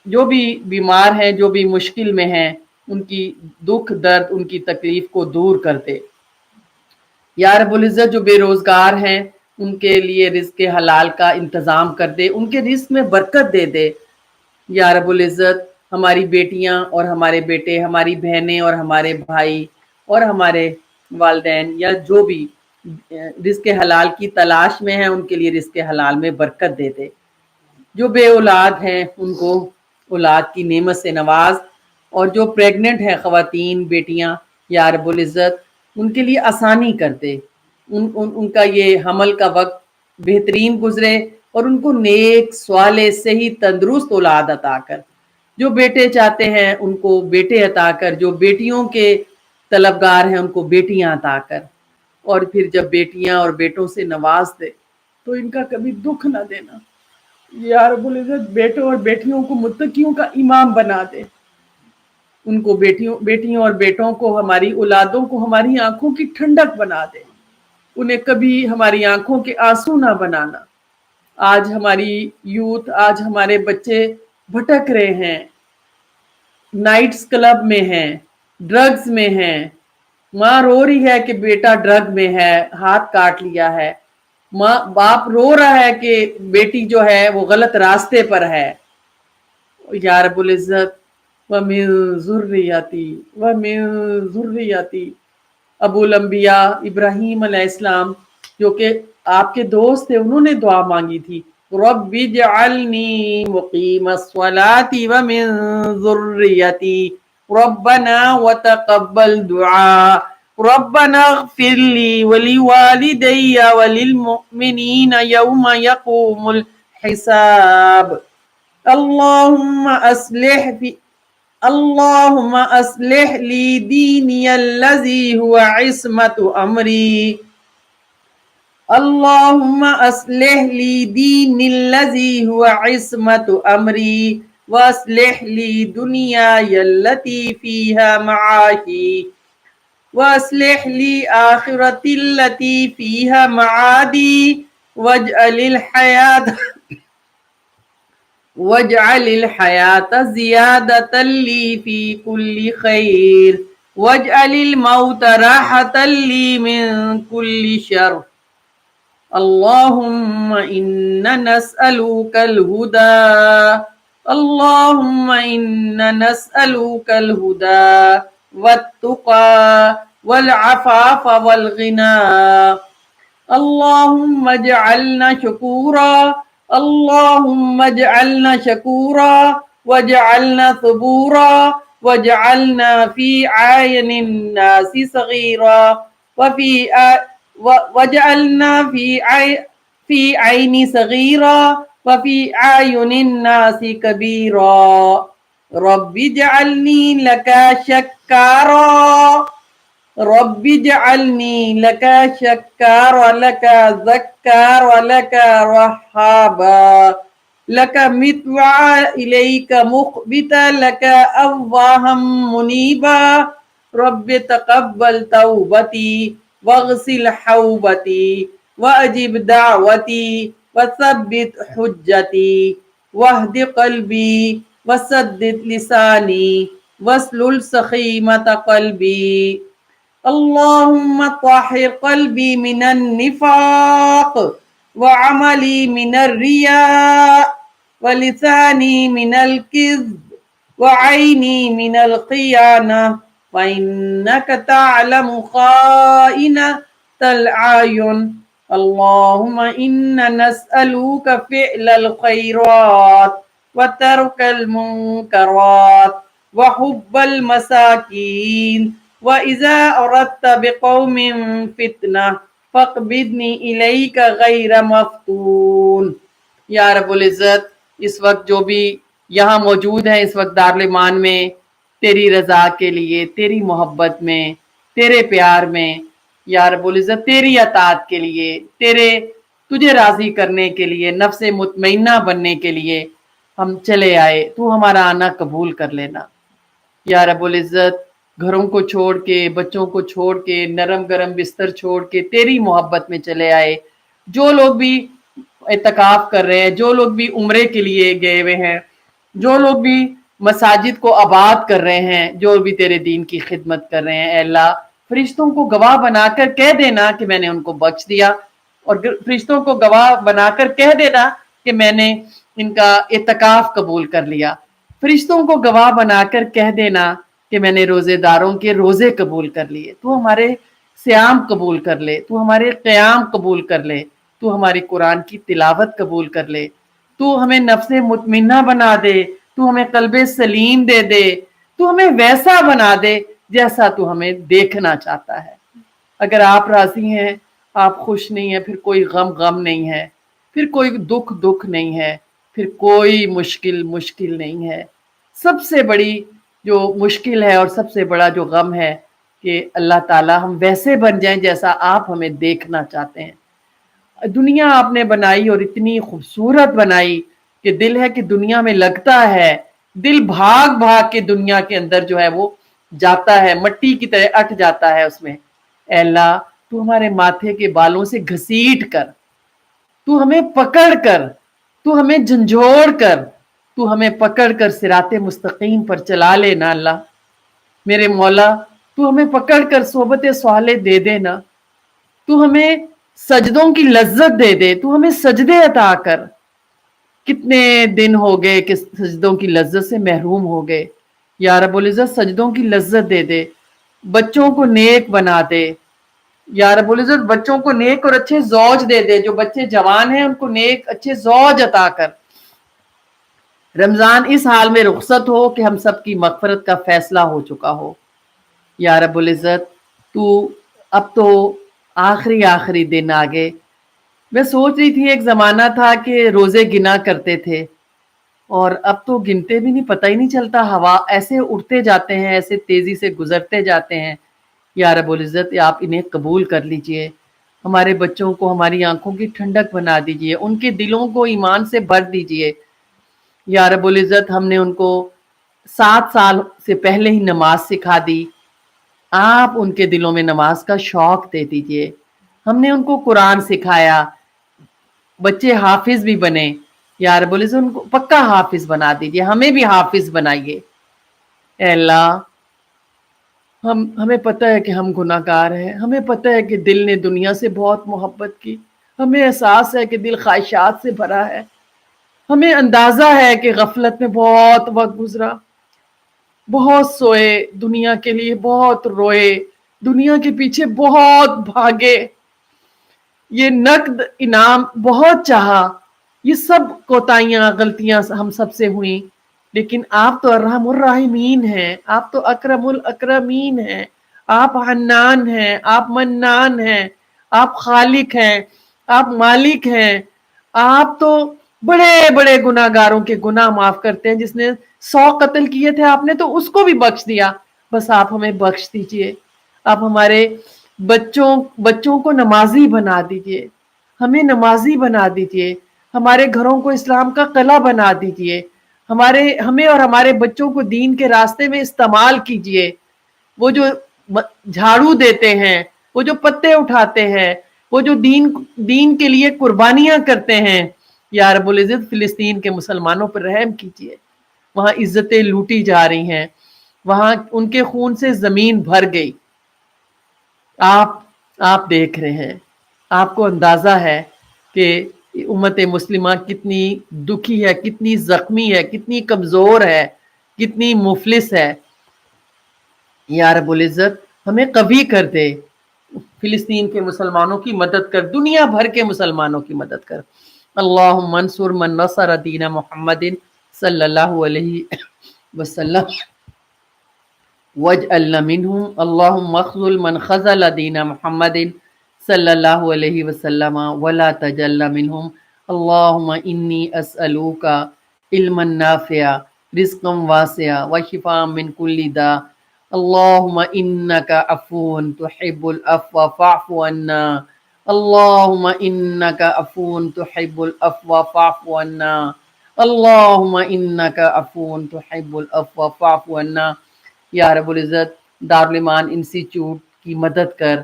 جو بھی بیمار ہیں، جو بھی مشکل میں ہیں، ان کی دکھ درد، ان کی تکلیف کو دور کر دے۔ یا رب العزت جو بے روزگار ہیں ان کے لیے رزق حلال کا انتظام کر دے، ان کے رزق میں برکت دے دے۔ یا رب العزت ہماری بیٹیاں اور ہمارے بیٹے، ہماری بہنیں اور ہمارے بھائی اور ہمارے والدین، یا جو بھی رزق حلال کی تلاش میں ہیں، ان کے لیے رزق حلال میں برکت دے دے۔ جو بے اولاد ہیں ان کو اولاد کی نعمت سے نواز، اور جو پریگننٹ ہیں خواتین بیٹیاں یا رب العزت ان کے لیے آسانی کر دے، ان کا یہ حمل کا وقت بہترین گزرے اور ان کو نیک صالح صحیح تندرست اولاد عطا کر، جو بیٹے چاہتے ہیں ان کو بیٹے عطا کر، جو بیٹیوں کے طلبگار ہیں ان کو بیٹیاں عطا کر، اور پھر جب بیٹیاں اور بیٹوں سے نواز دے تو ان کا کبھی دکھ نہ دینا یا رب العزت، بیٹوں اور بیٹیوں کو متقیوں کا امام بنا دے، ان کو بیٹیوں اور بیٹوں کو، ہماری اولادوں کو ہماری آنکھوں کی ٹھنڈک بنا دے، انہیں کبھی ہماری آنکھوں کے آنسو نہ بنانا۔ آج ہماری یوتھ، آج ہمارے بچے بھٹک رہے ہیں، نائٹس کلب میں ہیں، ڈرگز میں ہیں، ماں رو رہی ہے کہ بیٹا ڈرگ میں ہے، ہاتھ کاٹ لیا ہے، ماں باپ رو رہا ہے کہ بیٹی جو ہے وہ غلط راستے پر ہے۔ یا رب العزت وَمِن ذُرِّيَّتِي وَمِن ذُرِّيَّتِي، ابو الانبیاء ابراہیم علیہ السلام جو کہ آپ کے دوست تھے، انہوں نے دعا مانگی تھی، رب اجعلنی مقیم الصلاة ومن ذریتی ربنا وتقبل دعاء ربنا اغفر لی ولوالدی وللمؤمنین یوم یقوم الحساب اللہم اصلح لی دینی الذی هو عصمت امری اللہم اصلح لی دینی الذی هو عصمت امری واصلح لی دنیای التی فیہا معاشی واصلح لی آخرتی التی فیہا معادی واجعل الحیاة زیادة لی فی کل خیر واجعل الموت راحة لی من کل شر اللہم انا نسألوک الہدى اللہم انا نسألوک الہدى والتقى والعفاف والغنى اللہم اجعلنا شکورا اللہم اجعلنا شکورا واجعلنا ثبورا واجعلنا فی عین الناس صغیرا واجعلنا فی عین صغیرا وفی اعین الناس کبیرا رب اجعلنی لکا شکارا رب اجعلنی لکا شکارا لکا ذکارا لکا رحابا لکا متوعا الیک مخبتا لکا اواہا منیبا رب تقبل توبتی واغسل حوبتی واجب دعوتی وثبت حجتی واہد قلبی وسدد لسانی واسلل سخیمت قلبی اللہم طہر قلبی من النفاق وعملی من الریاء ولسانی من الكذب وعینی من الخیانہ وإنك تعلم خائنة الأعين اللهم إنا نسألك فعل الخيرات وترك المنكرات وحب المساكين وإذا أردت بقوم فتنة فاقبضني إليك غير مفتون۔ یا رب العزت اس وقت جو بھی یہاں موجود ہیں، اس وقت دارالایمان میں تیری رضا کے لیے، تیری محبت میں، تیرے پیار میں، یا رب العزت تیری اطاعت کے لیے، تجھے راضی کرنے کے لیے، نفس مطمئنہ بننے کے لیے ہم چلے آئے، تو ہمارا آنا قبول کر لینا۔ یا رب العزت گھروں کو چھوڑ کے، بچوں کو چھوڑ کے، نرم گرم بستر چھوڑ کے تیری محبت میں چلے آئے، جو لوگ بھی اعتکاف کر رہے ہیں، جو لوگ بھی عمرے کے لیے گئے ہوئے ہیں، جو لوگ بھی مساجد کو آباد کر رہے ہیں، جو بھی تیرے دین کی خدمت کر رہے ہیں، اے اللہ فرشتوں کو گواہ بنا کر کہہ دینا کہ میں نے ان کو بخش دیا، اور فرشتوں کو گواہ بنا کر کہہ دینا کہ میں نے ان کا اعتکاف قبول کر لیا، فرشتوں کو گواہ بنا کر کہہ دینا کہ میں نے روزے داروں کے روزے قبول کر لیے، تو ہمارے صیام قبول کر لے، تو ہمارے قیام قبول کر لے، تو ہماری قرآن کی تلاوت قبول کر لے، تو ہمیں نفس مطمئنہ بنا دے، تو ہمیں قلب سلیم دے دے، تو ہمیں ویسا بنا دے جیسا تو ہمیں دیکھنا چاہتا ہے. اگر آپ راضی ہیں، آپ خوش نہیں ہیں، پھر کوئی غم نہیں ہے، پھر کوئی دکھ نہیں ہے، پھر کوئی مشکل نہیں ہے. سب سے بڑی جو مشکل ہے اور سب سے بڑا جو غم ہے کہ اللہ تعالیٰ ہم ویسے بن جائیں جیسا آپ ہمیں دیکھنا چاہتے ہیں. دنیا آپ نے بنائی اور اتنی خوبصورت بنائی کہ دل ہے کہ دنیا میں لگتا ہے، دل بھاگ بھاگ کے دنیا کے اندر جو ہے وہ جاتا ہے، مٹی کی طرح اٹ جاتا ہے اس میں. اے اللہ تو ہمارے ماتھے کے بالوں سے گھسیٹ کر، تو ہمیں پکڑ کر، تو ہمیں جھنجھوڑ کر، تو ہمیں پکڑ کر صراط مستقیم پر چلا لینا. اللہ میرے مولا تو ہمیں پکڑ کر صحبت صالح دے دینا، تو ہمیں سجدوں کی لذت دے دے، تو ہمیں سجدے عطا کر. کتنے دن ہو گئے کہ سجدوں کی لذت سے محروم ہو گئے. یا رب العزت سجدوں کی لذت دے دے، بچوں کو نیک بنا دے. یا رب العزت بچوں کو نیک اور اچھے زوج دے دے، جو بچے جوان ہیں ان کو نیک اچھے زوج عطا کر. رمضان اس حال میں رخصت ہو کہ ہم سب کی مغفرت کا فیصلہ ہو چکا ہو. یا رب العزت تو اب تو آخری دن آگے. میں سوچ رہی تھی ایک زمانہ تھا کہ روزے گنا کرتے تھے، اور اب تو گنتے بھی نہیں، پتہ ہی نہیں چلتا، ہوا ایسے اڑتے جاتے ہیں، ایسے تیزی سے گزرتے جاتے ہیں. یا رب العزت آپ انہیں قبول کر لیجئے، ہمارے بچوں کو ہماری آنکھوں کی ٹھنڈک بنا دیجئے، ان کے دلوں کو ایمان سے بھر دیجئے. یا رب العزت ہم نے ان کو 7 سال سے پہلے ہی نماز سکھا دی، آپ ان کے دلوں میں نماز کا شوق دے دیجئے. ہم نے ان کو قرآن سکھایا، بچے حافظ بھی بنے. یا رب العزت ان کو پکا حافظ بنا دیجئے، ہمیں بھی حافظ بنائیے. اے اللہ ہمیں پتہ ہے کہ ہم گناہ گار ہیں، ہمیں پتہ ہے کہ دل نے دنیا سے بہت محبت کی، ہمیں احساس ہے کہ دل خواہشات سے بھرا ہے، ہمیں اندازہ ہے کہ غفلت میں بہت وقت گزرا، بہت سوئے، دنیا کے لیے بہت روئے، دنیا کے پیچھے بہت بھاگے، یہ نقد انعام بہت چاہا. یہ سب کوتاہیاں غلطیاں ہم سب سے ہوئیں، لیکن آپ تو ارحم الراحمین ہیں، آپ تو اکرم الاکرمین ہیں، آپ حنان ہیں، آپ منان ہیں، آپ خالق ہیں، آپ مالک ہیں. آپ تو بڑے بڑے گناہ گاروں کے گناہ معاف کرتے ہیں. جس نے 100 قتل کیے تھے آپ نے تو اس کو بھی بخش دیا. بس آپ ہمیں بخش دیجئے، آپ ہمارے بچوں کو نمازی بنا دیجئے، ہمیں نمازی بنا دیجئے، ہمارے گھروں کو اسلام کا قلعہ بنا دیجئے، ہمیں اور ہمارے بچوں کو دین کے راستے میں استعمال کیجئے. وہ جو جھاڑو دیتے ہیں، وہ جو پتے اٹھاتے ہیں، وہ جو دین کے لیے قربانیاں کرتے ہیں، یا رب العزت فلسطین کے مسلمانوں پر رحم کیجئے. وہاں عزتیں لوٹی جا رہی ہیں، وہاں ان کے خون سے زمین بھر گئی. آپ دیکھ رہے ہیں، آپ کو اندازہ ہے کہ امت مسلمہ کتنی دکھی ہے، کتنی زخمی ہے، کتنی کمزور ہے، کتنی مفلس ہے. یا رب العزت ہمیں قوی کر دے، فلسطین کے مسلمانوں کی مدد کر، دنیا بھر کے مسلمانوں کی مدد کر. اللہم انصر من نصر دین محمد صلی اللہ علیہ وسلم وَاجْعَلْنَا مِنْهُمْ اللہم اخذل من خذل دین محمد صلی اللہ علیہ وسلم ولا تجعلنا منہم. اللہم انی اسألوک علما نافعا رزقا واسعا وشفاء من کل داء. اللہم انکا عفو تحب العفو فاعف عنا. اللہم انکا عفو تحب العفو فاعف عنا. اللہم انکا عفو تحب العفو فاعف عنا. یا رب العزت دارالایمان انسٹیٹیوٹ کی مدد کر،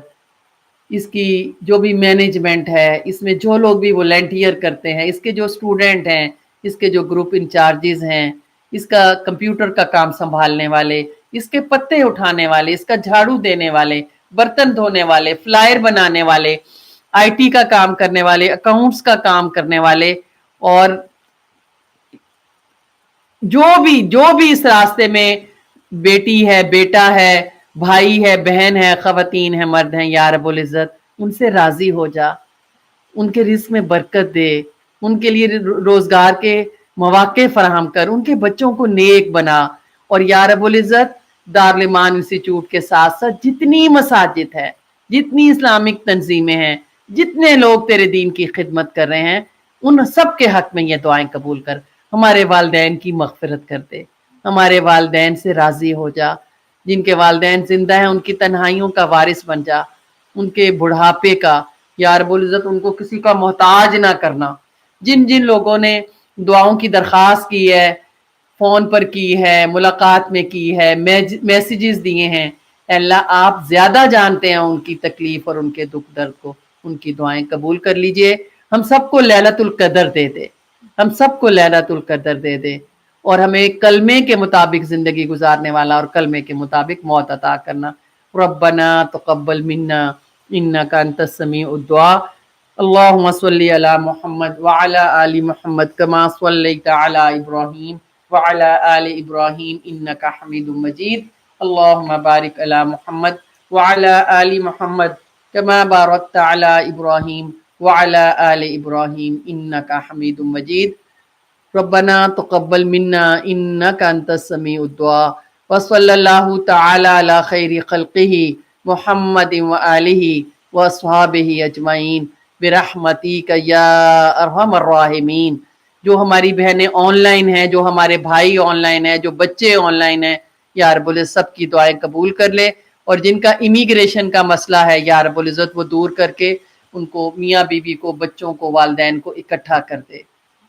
اس کی جو بھی مینجمنٹ ہے، اس میں جو لوگ بھی والنٹیئر کرتے ہیں، اس کے جو اسٹوڈنٹ ہیں، اس کے جو گروپ انچارجز ہیں، اس کا کمپیوٹر کا کام سنبھالنے والے، اس کے پتے اٹھانے والے، اس کا جھاڑو دینے والے، برتن دھونے والے، فلائر بنانے والے، آئی ٹی کا کام کرنے والے، اکاؤنٹس کا کام کرنے والے، اور جو بھی اس راستے میں بیٹی ہے، بیٹا ہے، بھائی ہے، بہن ہے، خواتین ہیں، مرد ہیں، یا رب العزت ان سے راضی ہو جا، ان کے رزق میں برکت دے، ان کے لیے روزگار کے مواقع فراہم کر، ان کے بچوں کو نیک بنا، اور یا رب العزت دارال ایمان انسٹیٹیوٹ کے ساتھ ساتھ جتنی مساجد ہے، جتنی اسلامک تنظیمیں ہیں، جتنے لوگ تیرے دین کی خدمت کر رہے ہیں، ان سب کے حق میں یہ دعائیں قبول کر، ہمارے والدین کی مغفرت کر دے، ہمارے والدین سے راضی ہو جا، جن کے والدین زندہ ہیں ان کی تنہائیوں کا وارث بن جا، ان کے بڑھاپے کا یا رب العزت ان کو کسی کا محتاج نہ کرنا، جن جن لوگوں نے دعاؤں کی درخواست کی ہے، فون پر کی ہے، ملاقات میں کی ہے، میسیجز دیے ہیں، اے اللہ آپ زیادہ جانتے ہیں ان کی تکلیف اور ان کے دکھ درد کو، ان کی دعائیں قبول کر لیجئے، ہم سب کو لیلۃ القدر دے دے، ہم سب کو لیلۃ القدر دے دے، اور ہمیں کلمے کے مطابق زندگی گزارنے والا اور کلمے کے مطابق موت عطا کرنا۔ ربنا تقبل منا انک انت السمیع الدعاء، اللہم صلی علی محمد وعلی آل محمد کما صلیت علی ابراہیم وعلی آل ابراہیم انک حمید مجید، اللہم بارک علی محمد وعلی آل محمد کما بارکت علی ابراہیم وعلی آل ابراہیم انک حمید مجید۔ ربنا تقبل منا انک انت السمیع الدعاء، وصلی اللہ تعالی علی خیر خلقہ محمد وآلہ واصحابہ اجمعین برحمتک یا ارحم الراحمین۔ جو ہماری بہنیں آن لائن ہیں، جو ہمارے بھائی آن لائن ہیں، جو بچے آن لائن ہیں، یا رب العزت سب کی دعائیں قبول کر لے، اور جن کا امیگریشن کا مسئلہ ہے یا رب العزت وہ دور کر کے ان کو، میاں بیوی کو، بچوں کو، والدین کو اکٹھا کر دے،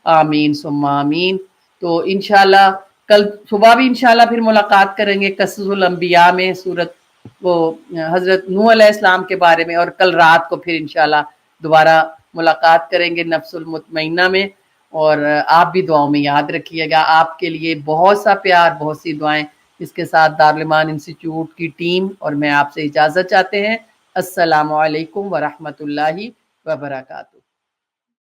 آمین ثم آمین۔ تو انشاءاللہ کل صبح بھی انشاءاللہ پھر ملاقات کریں گے قصص الانبیاء میں، سورت وہ حضرت نوح علیہ السلام کے بارے میں، اور کل رات کو پھر انشاءاللہ دوبارہ ملاقات کریں گے نفس المطمئنہ میں۔ اور آپ بھی دعاؤں میں یاد رکھیے گا، آپ کے لیے بہت سا پیار، بہت سی دعائیں۔ اس کے ساتھ دارال ایمان انسٹیٹیوٹ کی ٹیم اور میں آپ سے اجازت چاہتے ہیں۔ السلام علیکم ورحمۃ اللہ وبرکاتہ۔